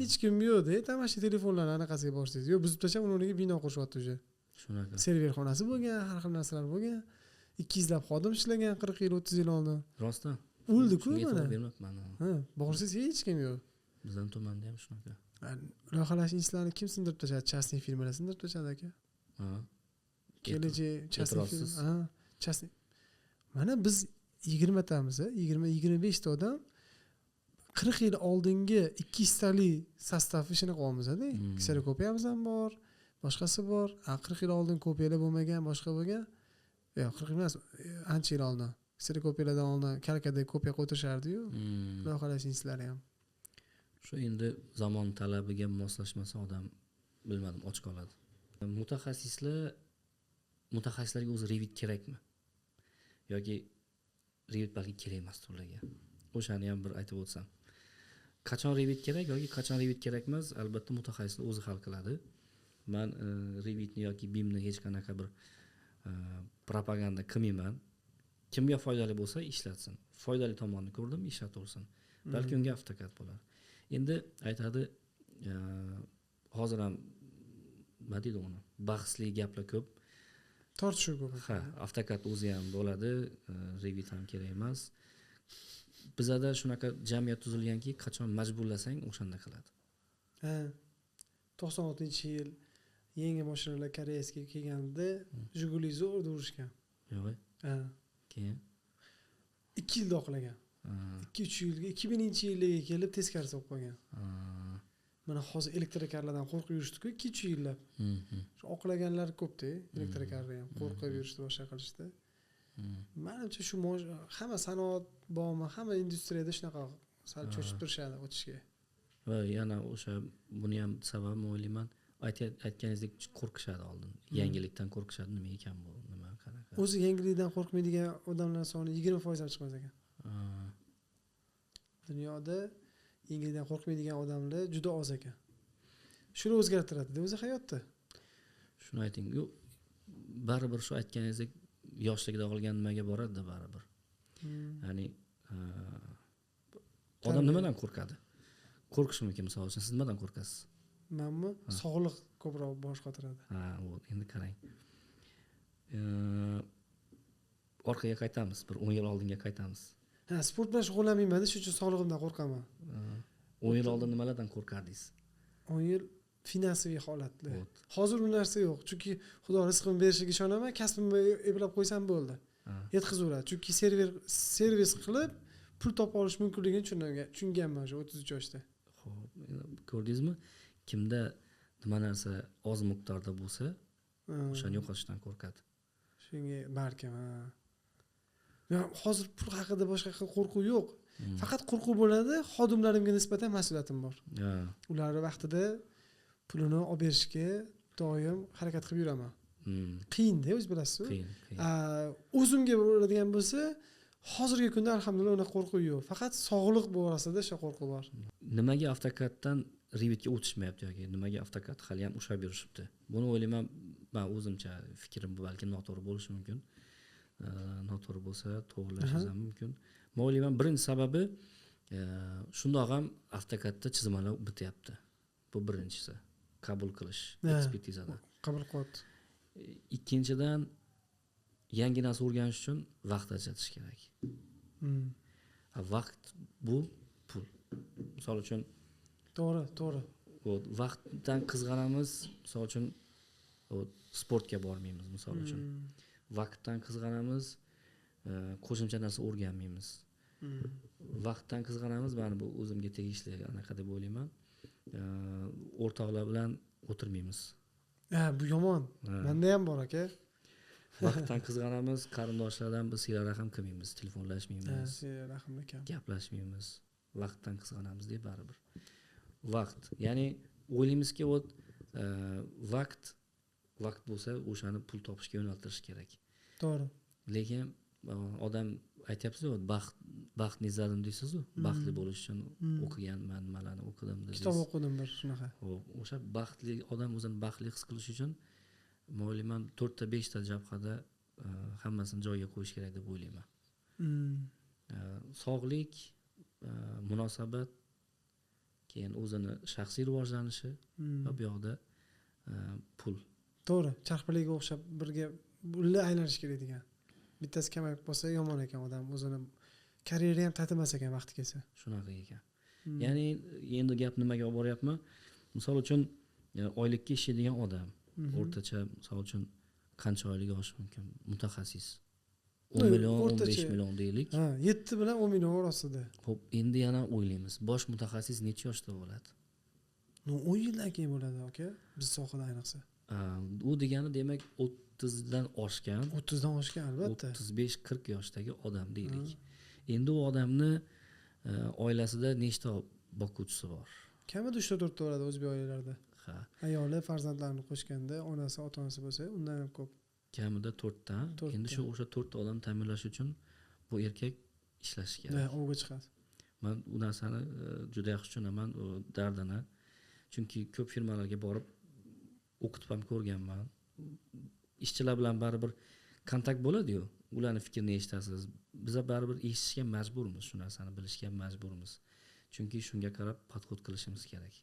Hech kim yo'q-da, tamashi telefonlarni anaqasiga borsiz. Yo'q, buzib tashlab uni o'rniga bino qurishyapti o'sha. Shunaqa. Server xonasi bo'lgan, har xil narsalar bo'lgan. 200 lab xodim ishlagan 40 yil, 30 yil oldin. Rostdan. O'ldi-ku mana. Bermabman. Borsiz hech kim yo'q. Bizdan tomanda ham shunaqa. Loyihalash ishlarni kim sindirib tashladi? Частный firmalar sindirib tashladi aka. Kelajak частный firma. Частный. Mana biz 20 tamiz, 20-25 ta odam 40 yil oldingi 200 tali sostav ishini qilyapmiz-da. Kserokopiyamiz ham bor, boshqasi bor. 40 yil oldin kopiyalar bo'lmagan, boshqa bo'lgan. Yo'q, 40 emas, ancha yil oldin. Kserokopiyalardan oldin kalkada kopiya qo'ytirishardi-yu. Loyihalash ishlari ham. Shu endi zamon talabiga moslashmasa odam bilmadim, och qoladi. Mutaxassislarga o'zi Revit kerakmi? Yoki Revit balki kerak emas ularga. O'shani ham bir aytib o'tsam. Qachon Revit kerak yoki qachon Revit kerak emas, albatta mutaxassislar o'zi hal qiladi. Men Revitni yoki BIMni hech qanaqa bir propaganda qilmayman. Kimga foydali bo'lsa ishlatsin. Foydali tomonini ko'rdim, ishlataversin. Balki unga AutoCAD bo'lar. Endi aytadi hozir ham nima deydi uni bahsli gaplar ko'p. Tortishuv ko'p. Ha, avtokat o'zi ham bo'ladi, Revit ham kerak emas. Bizada shunaqa jamiyat tuzilganki, qachon majburlasang o'shanda qiladi. Ha. 96-yil yangi mashinalar Koreyasga kelganda Jiguli zo'r urishgan. Yo'q. Ha. Keyin 2 yilda oqlagan. 2-3 yilga 2000-yilga kelib teskarisi bo'lib qolgan. Mana hozir elektrokarlardan qo'rqib yurishdi-ku 2-3 yillab. Shu oqlaganlar ko'p-da, elektrokarlar ham qo'rqib yurishdi, boshqa qilishdi. Menimcha shu hamma sanoat bormi, hamma industriyada shunaqa sal cho'chib turishadi o'tishga. Va yana o'sha buni ham sababi o'ylayman, aytganingizdek qo'rqishadi oldin. Yangilikdan qo'rqishadi, nima ekan bu, nima qanaqa. O'zi yangilikdan qo'rqmaydigan odamlar soni 20% ham chiqmas ekan. Dunyoda yangilikdan qo'rqmaydigan odamlar juda oz ekan. Shuni o'zgartiradi o'zi hayotda. Shuni ayting. Yo'q, baribir shu aytganingizdek yoshligida olgan nimaga boradi baribir. Ya'ni odam nimadan qo'rqadi? Qo'rqish mumkin, misol uchun siz nimadan qo'rqasiz? Menmi? Sog'liq ko'proq bosh qotiradi. Ha, endi qarang. Orqaga qaytamiz, bir 10 yil oldinga qaytamiz. Ha, sport bilan shug'ullanmayman, shuning uchun sog'lig'imdan qo'rqaman. 10 yil oldin nimalardan qo'rqardingiz? 10 yil finansiy holatda. Hozir u narsa yo'q, chunki Xudo rizqimni berishiga ishonaman, kasbimni eplab qo'ysam bo'ldi. Yetkazaveradi. Chunki servis qilib pul topa olish mumkinligini tushunganman shu 33 yoshda. Xo'p, ko'rdingizmi? Kimda nima narsa oz miqdorda bo'lsa, o'shani yo'qotishdan qo'rqadi. Shunga balkim, ha. Men hozir pul haqida boshqa qo'rquv yo'q. Faqat qo'rquv bo'ladi, xodimlarimga nisbatan mas'uliyatim bor. Ular vaqtida pulini olib berishga doim harakat qilib yuraman. Qiyin-da, o'z bilasiz-ku. Qiyin. O'zimga bo'ladigan bo'lsa, hozirgi kunda alhamdulillah unaqa qo'rquv yo'q. Faqat sog'liq borasida o'sha qo'rquv bor. Nimaga avtokaddan Revitga o'tishmayapti yoki nimaga avtokad hali ham ushlab yurishibdi? Buni o'ylayman, men o'zimcha fikrim bu balki noto'g'ri bo'lishi mumkin. Noto'g'ri bo'lsa to'g'rilashingiz ham mumkin. Men o'ylayman, birinchi sababi shundoq ham avtokadda chizmalar bityapti. Bu birinchisi. Qabul qilish, ekspertizadan. Qabul qilyapti. Ikkinchidan yangi narsa o'rganish uchun vaqt ajratish kerak. Vaqt bu pul. Misol uchun to'g'ri. Vaqtdan qizg'anamiz, misol uchun sportga bormaymiz, misol uchun. Vaqtdan qizg'anamiz, qo'shimcha narsa o'rganmaymiz. Vaqtdan qizg'anamiz, mana bu o'zimga tegishli anaqa deb o'ylayman. O'rtoqlar bilan o'tirmaymiz. Bu yomon. Menda ham bor aka. Vaqtdan qizg'anamiz, qarindoshlardan biz sira rahim qilmaymiz, telefonlashmaymiz, gaplashmaymiz. Vaqtdan qizg'anamiz deb baribir. Vaqt, ya'ni o'ylaymizki, vaqt bo'lsa, o'shani pul topishga yo'naltirish kerak. To'g'ri. Lekin odam aytayapsiz-ku, baxtni izladim deysiz-ku, baxtli bo'lish uchun o'qiganman, nimalarni o'qidim deysiz. Kitob o'qidim bir shunaqa. O'sha baxtli odam o'zini baxtli his qilish uchun men o'ylayman 4 ta 5 ta jabhada hammasini joyiga qo'yish kerak deb o'ylayman. Sog'lik, munosabat, keyin o'zini shaxsiy rivojlanishi va bu yoqda pul. To'g'ri, charxpalakga o'xshab birga bulla aylanish kerak degan. Bittasi kamayib qolsa yomon ekan, odam o'zini karyera ham tatimas ekan vaqti kelsa. Shunaqa ekan. Ya'ni endi gap nimaga olib boryapman? Misol uchun oylikka ishlaydigan odam o'rtacha misol uchun qancha oylik olishi mumkin? Mutaxassis 10 million, 15 million deylik. 7 bilan 10 million orasida. Xo'p, endi yana o'ylaymiz. Bosh mutaxassis necha yoshda bo'ladi? 10 yildan keyin bo'ladi aka, biz sohada ayniqsa. U degani demak 30 dan oshgan. 30 dan oshgan albatta. 35-40 yoshdagi odam deylik. Endi u odamni oilasida nechta boquvchisi bor? Kamida 3-4 ta bo'ladi o'zbek oilalarida. Ha. Ayoli farzandlarini qo'shganda, onasi, ota-onasi bo'lsa, undan ham ko'p. Kamida 4 ta. Endi shu o'sha 4 ta odam ta'minlash uchun bu erkak ishlashi kerak. O'g'il chiqadi. Men u narsani juda yaxshi tushunaman, dardini. Chunki ko'p firmalarga borib o'qitib ham ko'rganman. Ishchilar bilan baribir kontakt bo'ladi-yu. Ularning fikrini eshitasiz. Biz baribir eshitishga majburmiz, shu narsani bilishga majburmiz. chunki shunga qarab podxod qilishimiz kerak.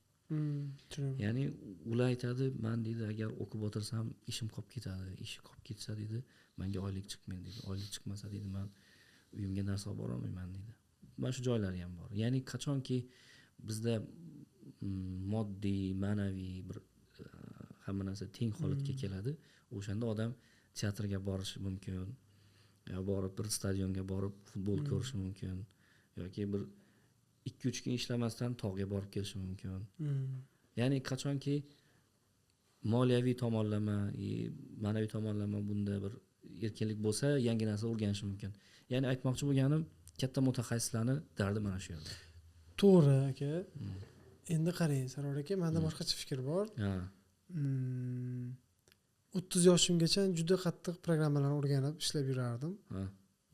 Tushunaman. Ya'ni ular aytadi, men deydi agar o'qib o'tirsam ishim qolib ketadi, ishi qolib ketsa deydi, menga oylik chiqmaydi deydi. Oylik chiqmasa deydi, men uyimga narsa olib bora olmayman deydi. Mana shu joylari ham bor. Ya'ni qachonki bizda moddiy, ma'naviy bir hamma narsa teng holatga keladi, o'shanda odam teatrga borishi mumkin, yo borib bir stadionga borib futbol ko'rishi mumkin, yoki bir 2-3 kun ishlamasdan tog'ga borib kelishi mumkin. Ya'ni qachonki moliyaviy tomonlama, ma'naviy tomonlama bunda bir erkinlik bo'lsa, yangi narsa o'rganish mumkin. Ya'ni aytmoqchi bo'lganim, katta mutaxassislarni dardi mana shu yerda. To'g'ri aka. Endi qarang, Sarvar aka, menda boshqacha fikr bor. 30 yoshimgacha juda qattiq programmalarni o'rganib ishlab yurardim.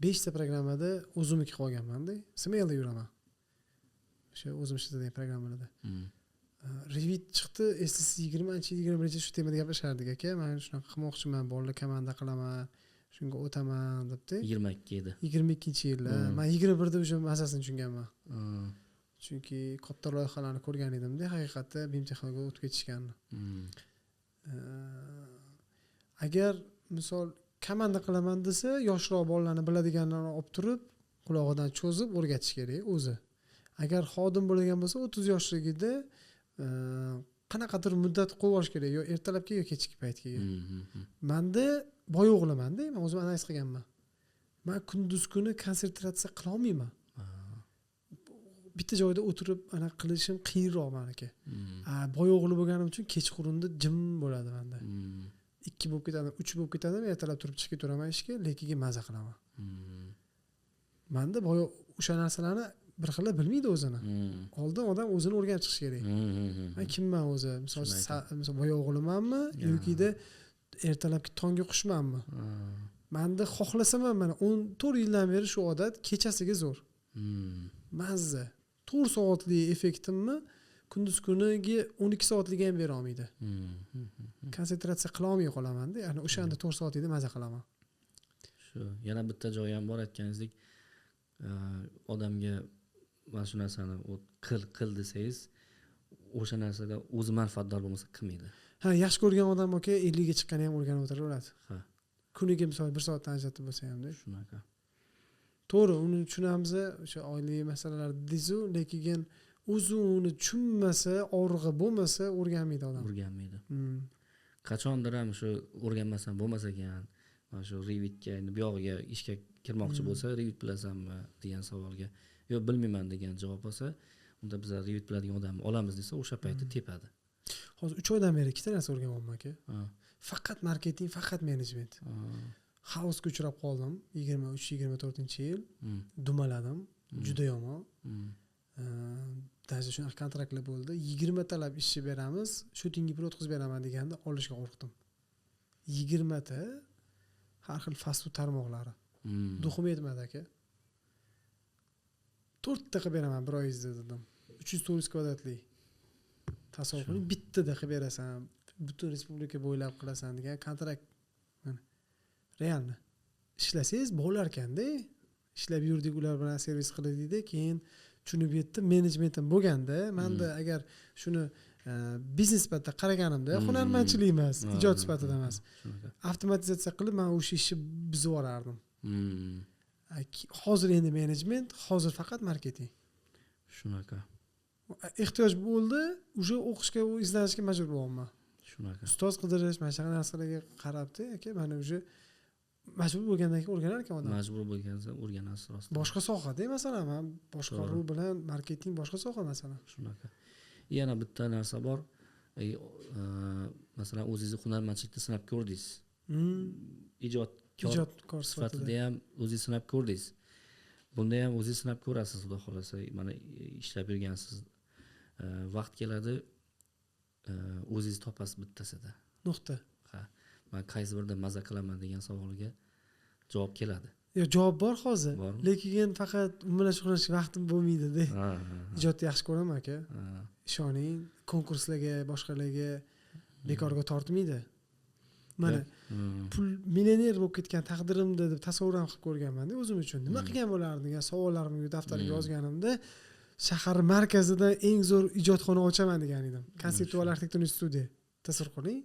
5 ta programmada o'zimniki qolganman-da. Smailda yuraman. O'sha o'zim ishlatadigan programmalarda. Revit chiqdi, STC 20-21 shu temada gaplashardik aka. Men shunaqa qilmoqchiman, bolalar komanda qilaman, shunga o'taman debdi. 22 edi. 22-yilda. Men 21da o'sha mazasini tushunganman. Chunki katta loyihalarni ko'rgan edim-da, haqiqatda BIM-texnologiyaga o'tib ketishganini. Agar misol komanda qilaman desa, yoshroq bolalarni biladiganlarni olib turib, qulog'idan cho'zib o'rgatish kerak o'zi. Agar xodim bo'lgan bo'lsa, 30 yoshligida qanaqadir muddat qo'yib olish kerak, yo ertalabki yo kechki paytga. Menda boy o'g'limanda, men o'zim analiz qilganman. Men kunduz kuni konsentratsiya qila olmayman. Bitta joyda o'tirib ana qilishim qiyinroq meniki. Boy o'g'li bo'lganim uchun kechqurunda jim bo'ladi menda. 2 bo'lib ketadi, 3 bo'lib ketadi, ertalab turib chiqib ketaman ishga, lekin maza qilaman. Menda boy o'sha narsalarni bir xil bilmaydi o'zini. Oldin odam o'zini o'rganib chiqish kerak. Men kimman o'zi? Misol boy o'g'limanmi yoki-da ertalabki tonggi qushmanmi? Menda xohlasam ham mana 14 yildan beri shu odat kechasiga zo'r. Mazza 4 soatli effektimni kunduz kuniga 12 soatliga ham bera olmaydi. Konsentratsiya qila olmay qolaman-da, ya'ni o'shanda 4 soatlikda maza qilaman. Shu, yana bitta joyi ham bor aytganingizdek, odamga mana shu narsani qil desangiz, o'sha narsada o'zi manfaatdor bo'lmasa qilmaydi. Yaxshi ko'rgan odam aka 50 ga chiqqani ham o'rganib o'tiraveradi. Kuniga misol 1 soatdan ajratib bo'lsa ham-da. Shunaqa. To'g'ri, uni tushunamiz, o'sha oylik masalalar deysiz, lekin o'zi uni tushunmasa, og'rig'i bo'lmasa o'rganmaydi odam. O'rganmaydi. Qachondir ham shu o'rganmasam bo'lmas ekan, mana shu Revitga endi bu yog'iga ishga kirmoqchi bo'lsa, Revit bilasanmi degan savolga, yo'q bilmayman degan javob olsa, unda biz Revit biladigan odamni olamiz desa, o'sha paytda tepadi. Hozir 3 oydan beri ikkita narsa o'rganyapman aka. Faqat marketing, faqat menejment. Xaosga uchrab qoldim 23-24-yil. Dumaladim, juda yomon. Даже shunaqa kontraktlar bo'ldi. 20 talab ishchi beramiz, shooting pul o'tkazib beraman deganda olishga qo'rqdim. 20 ta har xil fast food tarmoqlari. Duxum yetmadi aka. 4 ta qilib beraman bir oyingizda dedim. 300-400 kvadratli. Tasavvur qiling, bittada qilib berasan, butun respublika bo'ylab qilasan degan kontrakt. Mana realni ishlasangiz bo'lar ekanda. Ishlab yurdik, ular bilan servis qildik-da, keyin tushunib yetdi, menejmentim bo'lganda, menda agar shuni biznes sifatida qaraganimda, hunarmandchilik emas, ijod sifatida emas. Avtomatizatsiya qilib men o'sha ishni buzib yuborardim. Hozir endi menejment, hozir faqat marketing. Shunaqa. Ehtiyoj bo'ldi, o'sha o'qishga, izlanishga majbur bo'lyapman. Shunaqa. Ustoz qidirish, mana shunday narsalarga qarabdi, aka, mana o'sha majbur bo'lgandan keyin o'rganar ekan odam. Majbur bo'lgansa o'rganasiz rostdan. Boshqa sohada, masalan, men boshqaruv bilan marketing boshqa soha masalan. Shunaqa. Yana bitta narsa bor. Masalan, o'zingizni hunarmandchilikda sinab ko'rdingiz. Ijodkor sifatida ham o'zingizni sinab ko'rdingiz. Bunda ham o'zingizni sinab ko'rasiz, xudo xolasa. Mana ishlab yurgansiz. Vaqt keladi, o'zingizni topasiz bittasida. Nuqta. Men qaysi birida maza qilaman degan savolga javob keladi. Yo'q, javob bor hozir. Lekin faqat u bilan shug'ullanishga vaqtim bo'lmaydi-da. Ijodni yaxshi ko'raman aka. Ishoning, konkurslarga, boshqalarga bekorga tortmaydi. Mana pul millioner bo'lib ketgan taqdirimda deb tasavvur ham qilib ko'rganman-da o'zim uchun. Nima qilgan bo'lardim degan savollarimni daftarga yozganimda shahar markazida eng zo'r ijodxona ochaman degan edim. Konseptual arxitektonik studiya. Tasavvur qiling.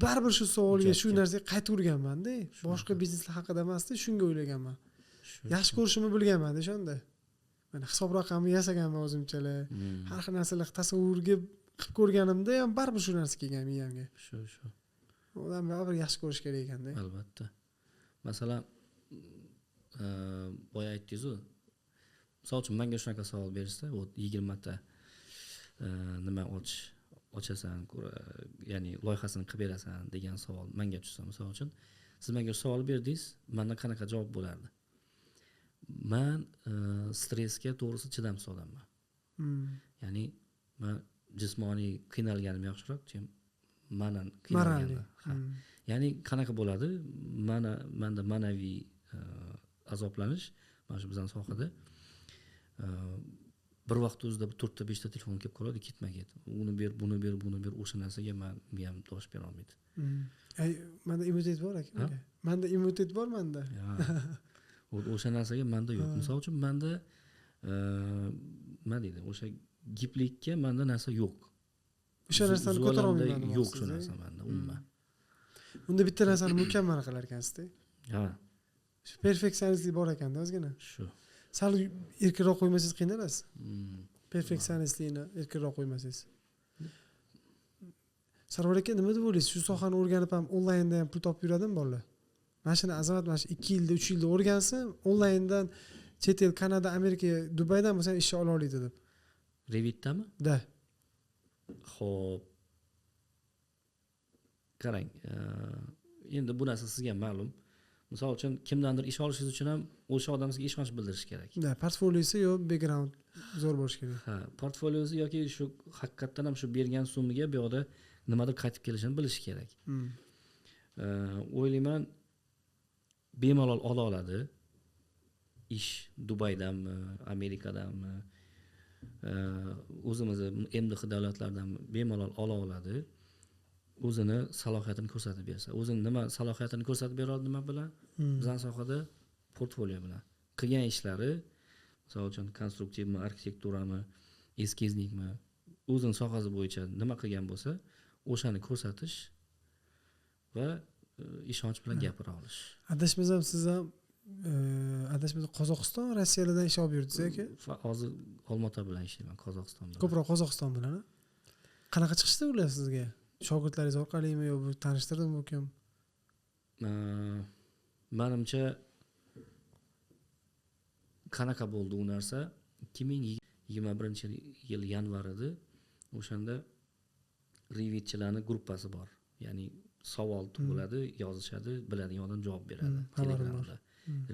Baribir shu savolga, shu narsaga qaytaverganman-da. Boshqa bizneslar haqida emasdi, shunga o'ylaganman. Yaxshi ko'rishimni bilganman o'shanda. Mana hisob raqamni yasaganman o'zimchalar. Har xil narsalar tasavvurga qilib ko'rganimda ham baribir shu narsa kelgan miyamga. Shu. Odam baribir yaxshi ko'rish kerak ekanda. Albatta. Masalan, boya aytdingiz-ku. Misol uchun menga shunaqa savol berishsa, 20 ta nima ochasan, ya'ni loyihasini qilib berasan degan savol menga tushsa, misol uchun siz menga savol berdingiz, mendan qanaqa javob bo'lardi? Men stressga to'g'risi chidamsiz odamman. Ya'ni men jismoniy qiynalganim yaxshiroq, ma'nan qiynalganim. Ya'ni qanaqa bo'ladi? Menda ma'naviy azoblanish mana shu bizning sohada bir vaqt o'zida 4 ta 5 ta telefon kelib qoladi, ketma-ket. Uni ber, buni ber, o'sha narsaga men miyam dosh bera olmaydi. Menda immunitet bor aka. Menda immunitet bor menda. O'sha narsaga menda yo'q. Misol uchun menda nima deydi? O'sha giplikka menda narsa yo'q. O'sha narsani ko'tara olmayman. Yo'q shu narsa menda, umuman. Unda bitta narsani mukammal qilar ekansiz-da. Ha. Perfeksionistlik bor ekanda o'zgina. Shu. Sal erkinroq qo'ymasangiz qiynalasiz. Perfeksionistlikni erkinroq qo'ymasangiz. Sarvar aka, nima deb o'ylaysiz? Shu sohani o'rganib ham onlaynda ham pul topib yuradimi bolalar? Mana shuni azamat, mana shu 2 yilda, 3 yilda o'rgansa, onlayndan chet el, Kanada, Amerika, Dubaydan bo'lsa ish ola oladi deb. Revitdami? Da. Xo'p. Qarang, endi bu narsa sizga ma'lum. Misol uchun kimdandir ish olishingiz uchun ham o'sha odam sizga ishonch bildirishi kerak. Da, portfoliosi yo background zo'r bo'lishi kerak. Ha, portfoliosi yoki shu haqiqatdan ham shu bergan summaga bu yoqda nimadir qaytib kelishini bilishi kerak. O'ylayman, bemalol ola oladi. Ish Dubaydanmi, Amerikadanmi, o'zimizni MDH davlatlardan bemalol ola oladi. O'zini salohiyatini ko'rsatib bersa, o'zini nima salohiyatini ko'rsatib beradi nima bilan? Bizning sohada portfolio bilan. Qilgan ishlari, misol uchun konstruktivmi, arxitekturami, eskiznikmi, o'zining sohasi bo'yicha nima qilgan bo'lsa, o'shani ko'rsatish va ishonch bilan gapira olish. Adashmasam siz ham Qozog'iston, Rossiyadan ish olib yurdingiz aka? Hozir Olmaota bilan ishlayman, Qozog'iston bilan. Ko'proq Qozog'iston bilan. Qanaqa chiqishdi ular sizga? Shogirdlaringiz orqalimi yo bu tanishtirdimi kim? Menimcha qanaqa bo'ldi u narsa? 2021-yil yanvar edi. O'shanda Revitchilarning gruppasi bor. Ya'ni savol tug'iladi, yozishadi, biladigan odam javob beradi. Telegramda.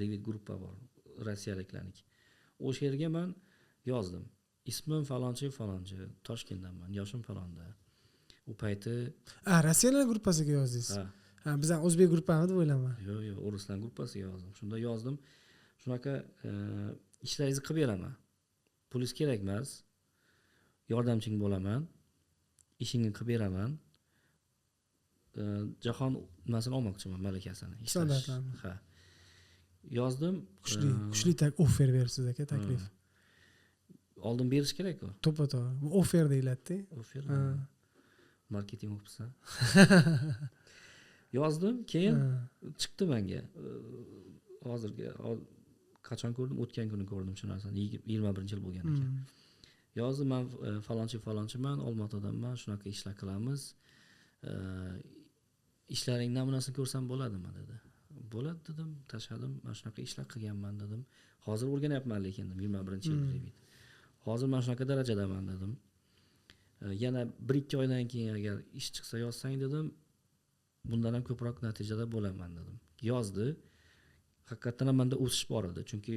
Revit gruppa bor, rossiyaliklarniki. O'sha yerga men yozdim. Ismim falonchi, Toshkentdanman, yoshim falonda. U payti Rossiyalar gruppasiga yozdingiz. Ha, bizning o'zbek gruppamiz deb o'ylayman. Yo'q, o'rislar gruppasiga yozdim. Shunda yozdim. Shunaqa ishlaringizni qilib beraman. Pulingiz kerak emas. Yordamching bo'laman. Ishingni qilib beraman. Jahon nimasini olmoqchiman, malakasini. Standartlarni. Ha. Yozdim. Kuchli offer bersiz aka, taklif. Oldin berish kerak-ku. To'ppa-to'g'ri. Bu offer deyiladi-da. Offer. Marketing o'qibsan. Yozdim, keyin chiqdi menga. Hozirga qachon ko'rdim? O'tgan kuni ko'rdim shu narsani. 21-yil bo'lgan ekan. Yozdim, men falonchiman, Olmaotadanman, shunaqa ishlar qilamiz. Ishlaring namunasini ko'rsam bo'ladimi dedi. Bo'ladi dedim, tashladim. Men shunaqa ishlar qilganman dedim. Hozir o'rganyapman lekin 21-yil Revit. Hozir men shunaqa darajadaman dedim. Yana 1-2 oydan keyin agar ish chiqsa yozsang dedim, bundan ham ko'proq natijada bo'laman dedim. Yozdi. Haqiqatan ham menda o'sish bor edi, chunki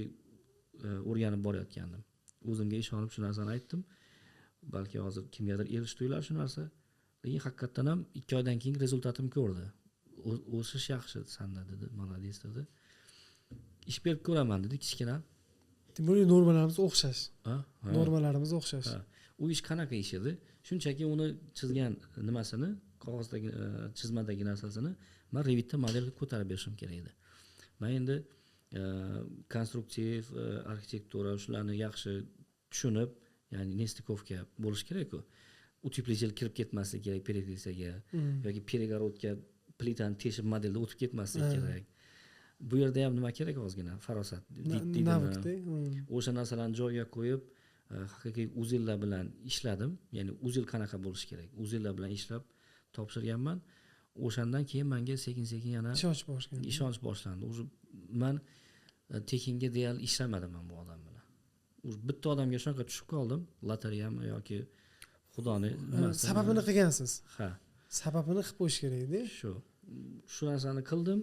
o'rganib borayotgandim. O'zimga ishonib shu narsani aytdim. Balki hozir kimgadir erish tuyular shu narsa. Lekin haqiqatan ham 2 oydan keyin rezultatim ko'rdi. O'sish yaxshi sanda dedi, молодец dedi. Ish berib ko'raman dedi, kichkina. Demak, normalarimiz o'xshash. Normalarimiz o'xshash. U ish qanaqa ish edi? Shunchaki uni chizgan nimasini, qog'ozdagi chizmadagi narsasini men Revitda modelga ko'tarib berishim kerak edi. Men endi konstruktiv, arxitektura shularni yaxshi tushunib, ya'ni nestikovka bo'lish kerak-ku. Utepli jel kirib ketmasligi kerak перегревsaga yoki перегородка plitani teshib modelda o'tib ketmasligi kerak. Bu yerda ham nima kerak ozgina farosat deydimi. O'sha narsalarni joyiga qo'yib, haqiqiy uzellar bilan ishladim. Ya'ni uzel qanaqa bo'lishi kerak? Uzellar bilan ishlab topshirganman. O'shandan keyin menga sekin-sekin yana ishonch boshlandi. O'zi men tekinga deyarli ishlamadim men bu odam bilan. Bitta odamga shunaqa tushib qoldim, lotereyami yoki xudoni sababini qilgansiz. Ha. Sababini qilib qo'yish kerak-da. Shu narsani qildim.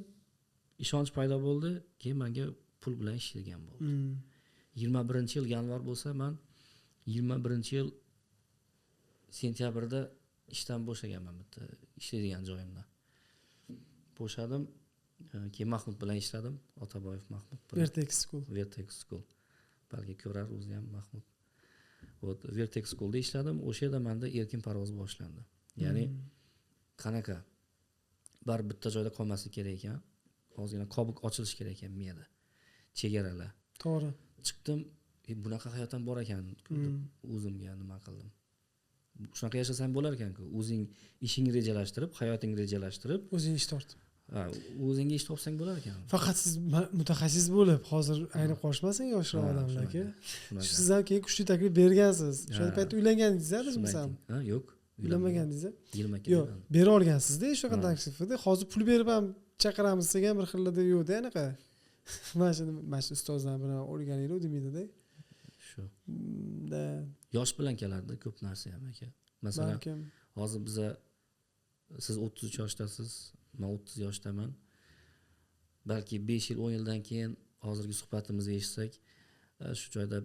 Ishonch paydo bo'ldi, keyin menga pul bilan ishlagan bo'ldi. 21-yil yanvar bo'lsa, men 21-yil sentyabrda ishdan bo'shaganman bitta ishlaydigan joyimdan. Bo'shadim, keyin Mahmud bilan ishladim, Otaboyev Mahmud bilan. Vertex School. Balki ko'rar o'zi ham Mahmud. Vertex Schoolda ishladim. O'sha yerda menda erkin parvoz boshlandi. Ya'ni qanaqa bar bitta joyda qolmaslik kerak ekan. Ozgina qobiq ochilish kerak ekan miyada. Chegaralar. To'g'ri. Chiqdim, bunaqa hayot ham bor ekan, o'zimga nima qildim. Shunaqa yashasang bo'lar ekan-ku. O'zing ishingni rejalashtirib, hayotingni rejalashtirib, o'zing ish tortib. Ha, o'zingga ish topsang bo'lar ekan. Faqat siz mutaxassis bo'lib, hozir aynib qolishmasin yoshroq odamlarga. Sizdan keyin kuchli taklif bergansiz. O'sha paytda uylanganingiz-a, bizmisam? Ha, yo'q. Uylanmaganingiz-a? 22 yo'q, bera olgansizda, shunaqa taklifni. Hozir pul berib ham chaqiramiz degan bir xillarda yo'q-da, anaqa. Mana shu ustozlar bilan o'rganinglar demaydi-da. Shu. Yosh bilan keladi ko'p narsa ham aka. Masalan, hozir siz 33 yoshdasiz, men 30 yoshdaman. Balki 5 yil, 10 yildan keyin hozirgi suhbatimizni eshitsak, shu joyda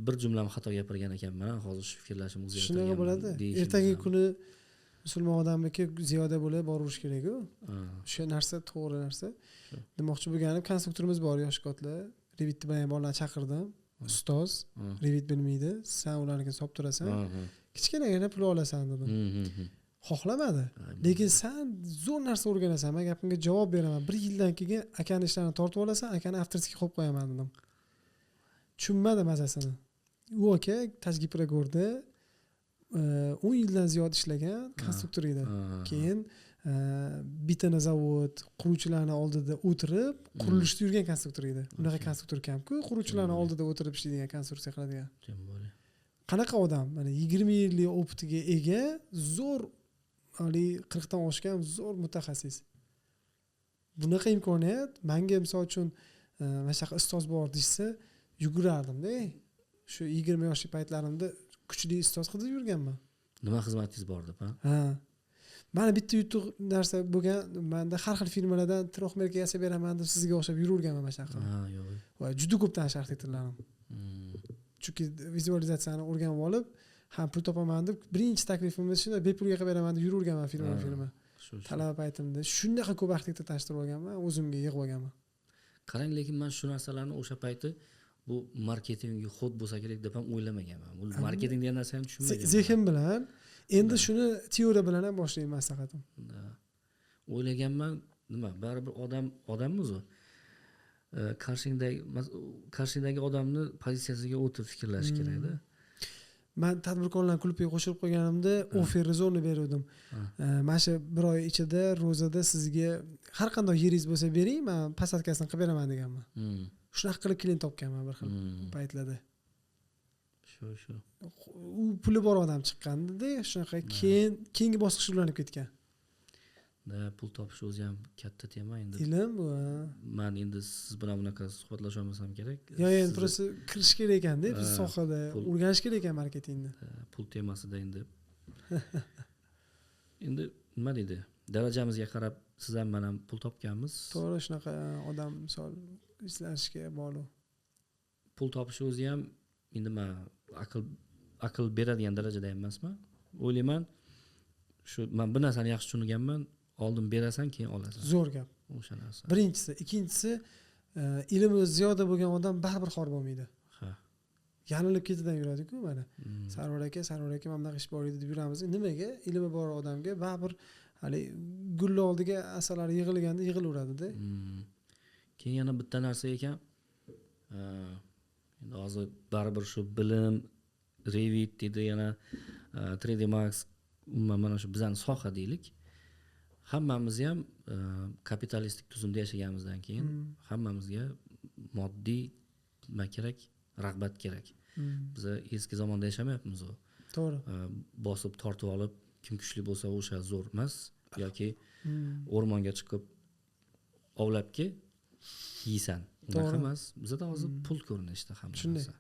bir jumlani xato gapirgan ekanman. Hozir shu fikrlashim o'zgarib ketgan. Shunaqa bo'ladi. Ertangi kuni musulmon odamniki ziyoda bo'lib boraverish kerak-ku. O'sha narsa to'g'ri narsa. Demoqchi bo'lganim, konstruktorimiz bor, yosh kotlar. Revit bilan bolalarni chaqirdim. Ustoz, Revit bilmaydi, sen ularga solib turasan. Kichkinagina pul olasan dedim. Xohlamadi. Lekin sen zo'r narsa o'rganasan, men gapimga javob beraman. 1 yildan keyin akani ishlarini tortib olasan, akani avtorskiga qo'yib qo'yaman dedim. Tushunmadi mazasini. U aka Tajgiprogorda 10 yildan ziyod ishlagan konstruktor edi. Keyin bitana zavod quruvchilarning oldida o'tirib qurilishda yurgan konstruktor edi. Unaqa konstruktor kam-ku, quruvchilarning oldida o'tirib ishlaydigan, konstruksiya qiladigan. Qanaqa odam? Mana 20 yillik opitiga ega, zo'r, hali 40 dan oshgan zo'r mutaxassis. Bunaqa imkoniyat menga misol uchun mana shunaqa ustoz bor desa, yugurardim-da. Shu 20 yoshli paytlarimda kuchli ustoz qilib yurganman. Nima xizmatingiz bor deb, ha? Ha. Mana bitta yutuq narsa bo'lgan, menda har xil firmalardan troxmerka yasab beraman deb sizga o'xshab yuraverganman mana shunaqa. Ha, yo'q. Va juda ko'pdan arxitektorlarim. Chunki vizualizatsiyani o'rganib olib, ham pul topaman deb birinchi taklifimiz shunday bepulga qilib beraman deb yuraverganman firma. Talaba paytimda shunaqa ko'p arxitektor tanishtirib olganman, o'zimga yig'ib olganman. Qarang, lekin men shu narsalarni o'sha payti bu marketingga xod bo'lsa kerak deb ham o'ylamaganman. Bu marketing degan narsani tushunmaganman. Zehn bilan endi shuni teoriya bilan ham boshlayman maslahatim. O'ylaganman, nima, baribir odammiz u. Qarshidagi odamni pozitsiyasiga o'tib fikrlash kerak-da. Men tadbirkorlar klubiga qo'shilib qolganimda offer rezonni berdim. Mana shu bir oy ichida Ro'zada sizga har qanday yeringiz bo'lsa bering, men pasatkasini qilib beraman deganman. Shunaqa qilib klient topganman bir xil paytlarda. Shu. U puli bor odam chiqqanda, shunaqa keyingi bosqichga ulanib ketgan. Pul topish o'zi ham katta tema endi. Ilm bu. Men endi siz bilan bunaqa suhbatlasha olmasam kerak. Endi prosta kirish kerak ekanda, biz sohada o'rganish kerak ekan marketingni. Pul temasida endi. Endi nima deydi? Darajamizga qarab siz ham men ham pul topganmiz. To'g'ri, shunaqa odam misol izlashga bog'liq. Pul topish o'zi ham endi men aql beradigan darajada emasman. O'ylayman, shu men bir narsani yaxshi tushunganman, oldin berasan, keyin olasan. Zo'r gap. O'sha narsa. Birinchisi, ikkinchisi, ilmi ziyoda bo'lgan odam baribir xor bo'lmaydi. Ha. Yanilib ketidan yuradi-ku mana. Sarvar aka, mana bunaqa ish bor edi deb yuramiz. Nimaga? Ilmi bor odamga baribir hali gulli oldiga asalari yig'ilganda yig'ilaveradi-da. Keyin yana bitta narsa ekan. Endi hozir baribir shu bilim, Revit deydi, yana 3D Max, umuman mana shu bizning soha deylik. Hammamiz ham kapitalistik tuzumda yashaganimizdan keyin hammamizga moddiy nima kerak, rag'bat kerak. Biz eski zamonda yashamayapmiz u. To'g'ri. Bosib tortib olib, kim kuchli bo'lsa o'sha zo'r emas yoki o'rmonga chiqib ovlabki yeysan. Unaqa emas. Bizda hozir pul ko'rinishda hamma narsa.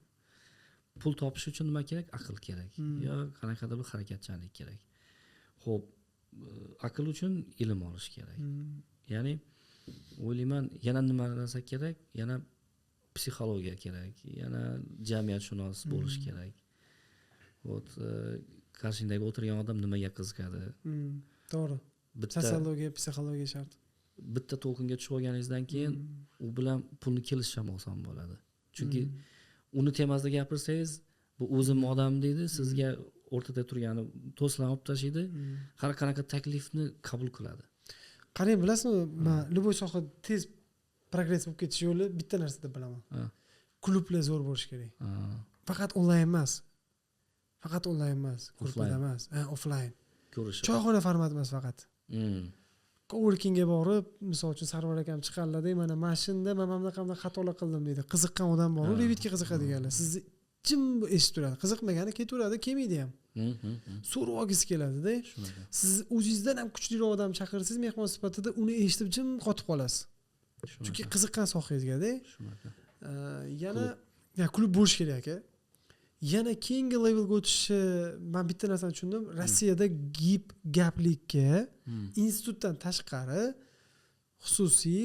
Pul topish uchun nima kerak? Aql kerak. Yo qanaqadir bir harakatchanlik kerak. Xo'p, aql uchun ilm olish kerak. Ya'ni o'ylayman, yana nima narsa kerak? Yana psixologiya kerak, yana jamiyatshunos bo'lish kerak. Вот qarshingdagi o'tirgan odam nimaga qiziqadi? To'g'ri. Sotsiologiya, psixologiya shart. Bitta to'lqinga tushib olganingizdan keyin u bilan pulni kelish ham oson bo'ladi. Chunki uni temasida gapirsangiz, bu o'zim odam deydi, sizga o'rtada turgani to'slanib tashlaydi, har qanaqa taklifni qabul qiladi. Qarang, bilasizmi, men любой soha tez progress bo'lib ketish yo'li bitta narsada bilaman. Klublar zo'r bo'lish kerak. Faqat onlayn emas. Klublar emas, offlayn. Ko'rish. Choyxona format emas faqat. Coworkingga borib, misol uchun Sarvar akam chiqarladi, mana mashinada men mana xatolar qildim deydi. Qiziqqan odam bor, Revitga qiziqadiganlar. Sizni jim eshitib turadi. Qiziqmagani ketaveradi, kelmaydi ham. So'rab olgisi keladi-da. Siz o'zingizdan ham kuchliroq odam chaqirsangiz, mehmon sifatida uni eshitib jim qotib qolasiz. Chunki qiziqqan sohangizga-da. Yana klub bo'lish kerak aka. Yana keyingi levelga o'tishi, men bitta narsani tushundim. Rossiyada gaplikka institutdan tashqari xususiy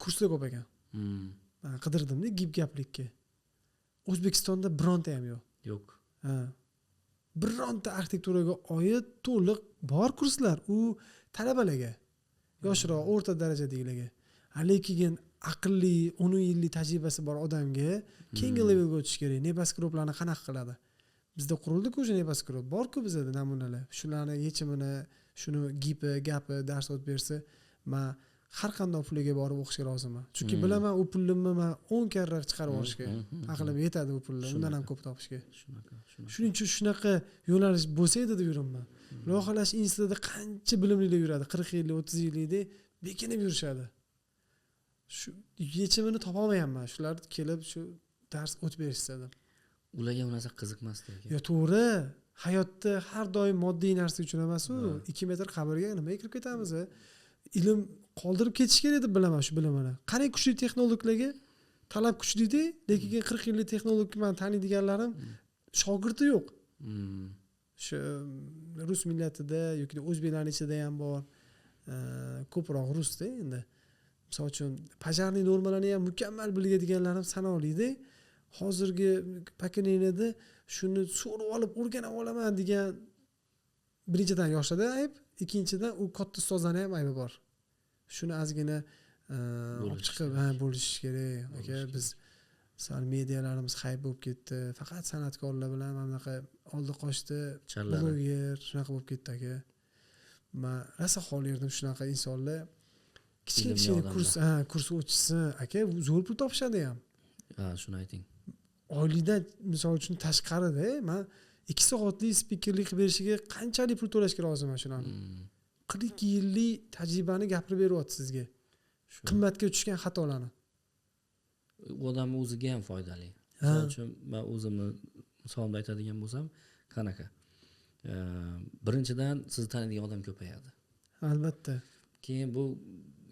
kurslar ko'p ekan. Men qidirdim-da gaplikka. O'zbekistonda bironta ham yo'q. Yo'q. Bironta arxitekturaga oid to'liq bor kurslar. U talabalarga, yoshroq, o'rta darajadagilarga. Lekin aqlli, 10 yillik tajribasi bor odamga keyingi levelga o'tish kerak. Nebaskroplarni qanaqa qiladi? Bizda qurildi-ku o'sha nebaskrop. Bor-ku bizda namunalar. Shularni yechimini, shuni gapi dars o'tib bersa, men har qanday pulga borib o'qishga roziman. Chunki bilaman, u pullimni men 10 karra chiqarib olishga aqlim yetadi u pulni. Undan ham ko'p topishga. Shuning uchun shunaqa yo'nalish bo'lsa edi deb yuraman. Loyihalash institutida qancha bilimlilar yuradi, 40 yillik, 30 yillikda bekinib yurishadi. Shu yechimini topa olmayapman. Shular kelib shu dars o'tib berishadi. Ularga u narsa qiziqmasdi. Yo, to'g'ri. Hayotda har doim moddiy narsa uchun emas u. 2 metr qabrga nima kirib ketamiz? Ilm qoldirib ketish kerak deb bilaman shu bilimini. Qanday kuchli texnologlarga talab kuchli-da, lekin 40 yillik texnolog men taniydiganlarim shogirdi yo'q. Shu rus millatida yoki o'zbeklarning ichida ham bor. Ko'proq rusda endi. Misol uchun pajarniy normalarni ham mukammal biladiganlarim sanoqli-da. Hozirgi pokoleniyada shuni so'rib olib o'rganib olaman degan birinchidan yoshlarda ayb, ikkinchidan u katta ustozlarning ham aybi bor. Shuni ozgina olib chiqib bo'lish kerak. Aka, biz sal medialarimiz hayb bo'lib ketdi. Faqat san'atkorlar bilan mana bunaqa oldi qochdi, bloger shunaqa bo'lib ketdi aka. Men rosa xol yerdim shunaqa insonlar. Kichkina kurs o'tishsin, aka, zo'r pul topishadi ham. Shuni ayting. Oylikdan misol uchun tashqarida, men 2 soatlik spikerlik qilib berishiga qanchalik pul to'lashga roziman shularni. 40 yillik tajribani gapirib beryapti sizga. Qimmatga tushgan xatolarni. U odam o'ziga ham foydali. Misol uchun men o'zimni misolimda aytadigan bo'lsam, qanaqa? Birinchidan sizni taniydigan odam ko'payadi. Albatta. Keyin bu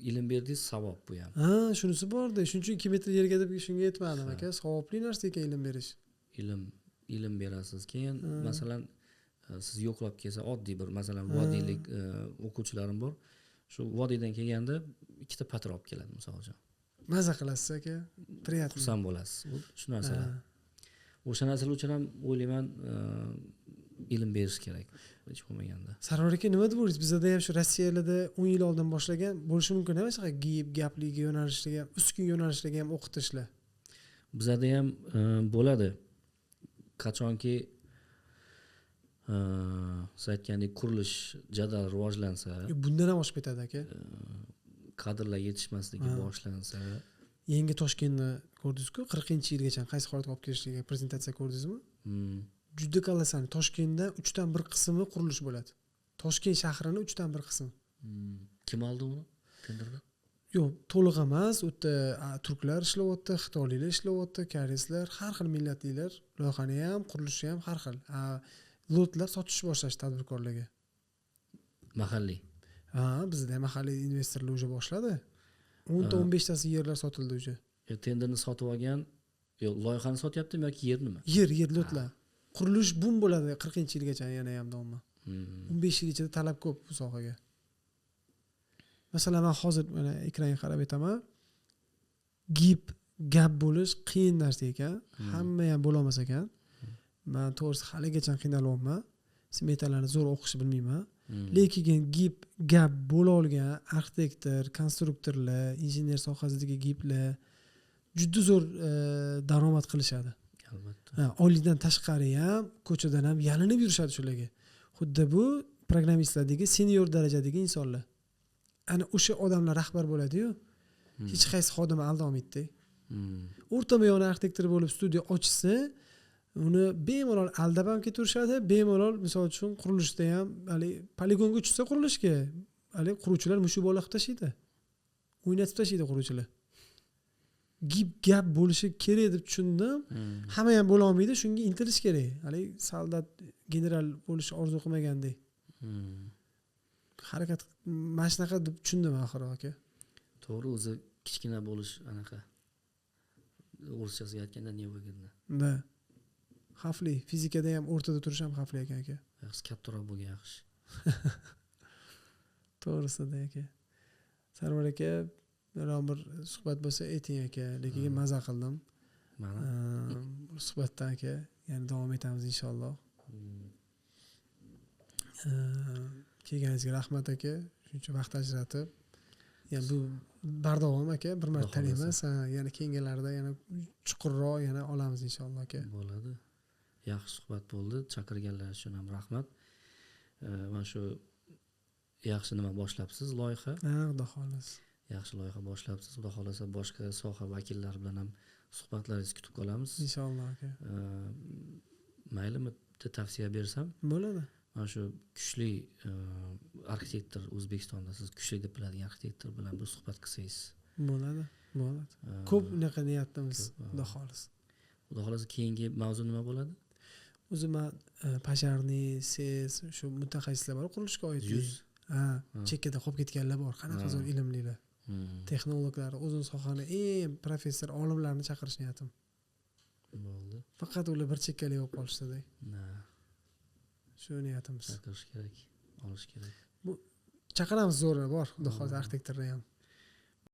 ilm berdingiz, savob bu ham. Shunisi bor-da. Shuning uchun 2 metr yerga deb shunga yetmadim aka. Savobli narsa ekan ilm berish. Ilm berasiz. Keyin masalan siz yo'qlab kelsa, oddiy bir masalan vodiylik o'quvchilarim bor. Shu vodiydan kelganda ikkita patir olib keladi misol uchun. Maza qilasiz aka. Приятно. Xursand bo'lasiz. Shu narsalar. O'sha narsalar uchun ham o'ylayman ilm berish kerak. Hech bo'lmaganda. Sarvar aka, nima deb o'ylaysiz? Bizda ham shu Rossiyalarda 10 yil oldin boshlagan bo'lishi mumkin emas, gaplik yo'nalishlarga, ustki yo'nalishlarga ham o'qitishlar. Bizda ham bo'ladi. Qachonki siz aytgandek qurilish jadal rivojlansa, bundan ham oshib ketadi aka. kadrlar yetishmasligi boshlansa, Yangi Toshkentni ko'rdingizku 40-yilgacha qaysi holatga olib kelishligiga prezentatsiya ko'rdingizmi? Hmm. Juda qalasani Toshkentda 3dan 1 qismi qurilish bo'ladi. Toshkent shahrini 3dan 1 qismi. Kim oldi uni tenderda? Yo'q, to'liq emas. U yerda turklar ishlayapti, xitoyliklar ishlayapti, koreyslar, har xil millatlilar. Loyihani ham, qurilishni ham har xil. Lotlar sotish boshlash tadbirkorlarga. Mahalliy. Bizda ham mahalliy investorlar уже boshladi. 10 ta 15 tasi yerlar sotildi уже. Tenderni sotib olgan, yo'q, loyihani sotyaptimi yoki yer nima? Yer lotlar. Qurilish bum bo'ladi 40-yilgacha yana ham davomli. 15 yilgacha talab ko'p bu sohaga. Masalan, men hozir mana ekranga qarab aytaman. Gap bo'lish qiyin narsa ekan. Hamma ham bo'la olmas ekan. Men to'g'risi haligacha qiynalyapman. Smetalarni zo'r o'qishni bilmayman. Lekin gap bo'la olgan arxitektor, konstruktorlar, injener sohasidagi giplar juda zo'r daromad qilishadi. Albatta. Oylikdan tashqari ham, ko'chadan ham yalinib yurishadi shularga. Xuddi bu programmistlardagi senior darajadagi insonlar. Ana o'sha odamlar rahbar bo'ladi-yu, hech qaysi xodim aldolmaydi. O'rtamiyona arxitektor bo'lib studiya ochsa, uni bemalol aldab ham ketaverishadi, bemalol misol uchun qurilishda ham, hali poligonga tushsa qurilishga, hali quruvchilar mushu bola qilib tashlaydi. O'ynatib tashlaydi quruvchilar. Gap bo'lishi kerak deb tushundim. Hamma ham bo'la olmaydi, shunga intilish kerak. Hali soldat, general bo'lish orzu qilmagandek. Harakat mana shunaqa deb tushundim oxiri aka. To'g'ri, o'zi kichkina bo'lish anaqa. O'rishchasiga aytganda ne bo'lganda. Da. Xavfli, fizikada ham o'rtada turish ham xavfli ekan aka. Yaxshi kattaroq bo'lgan yaxshi. To'g'risida aka. Sarvar aka, biron bir suhbat bo'lsa ayting aka, lekin maza qildim. Mana Suhbatdan aka, yana davom etamiz inshaalloh. Kelganingizga rahmat aka. Shuncha vaqt ajratib. Yani bu bardavom aka, bir marta emas, yana keyingilarida yana chuqurroq yana olamiz inshaalloh aka. Bo'ladi. Yaxshi suhbat bo'ldi. Chaqirganlar uchun ham rahmat. Mana shu yaxshi nima boshlabsiz loyiha? Xudo xolos. Yaxshi loyiha boshlabsiz. Xudo xolasa boshqa soha vakillari bilan ham suhbatlaringizni kutib qolamiz. Inshaalloh aka. Maylimi bitta tavsiya bersam? Bo'ladi. Mana shu kuchli arxitektor O'zbekistonda siz kuchli deb biladigan arxitektor bilan bir suhbat qilsangiz. Bo'ladi. Ko'p unaqa niyatimiz, xudo xolos. Xudo xolasa keyingi mavzu nima bo'ladi? O'zi men Pajarniy, SES, shu mutaxassislar bor, qurilishga oid. Chekkada qolib ketganlar bor, qanaqa zo'r ilmlilar. Texnologlar, o'zini sohani eng professor olimlarni chaqirish niyatim. Bo'ldi. Faqat ular bir chekkali bo'lib qolishdi-da. Shu niyatimiz. Chaqirish kerak, olish kerak. Bu chaqiramiz zo'r bor, xudo xolasa arxitektorlar ham.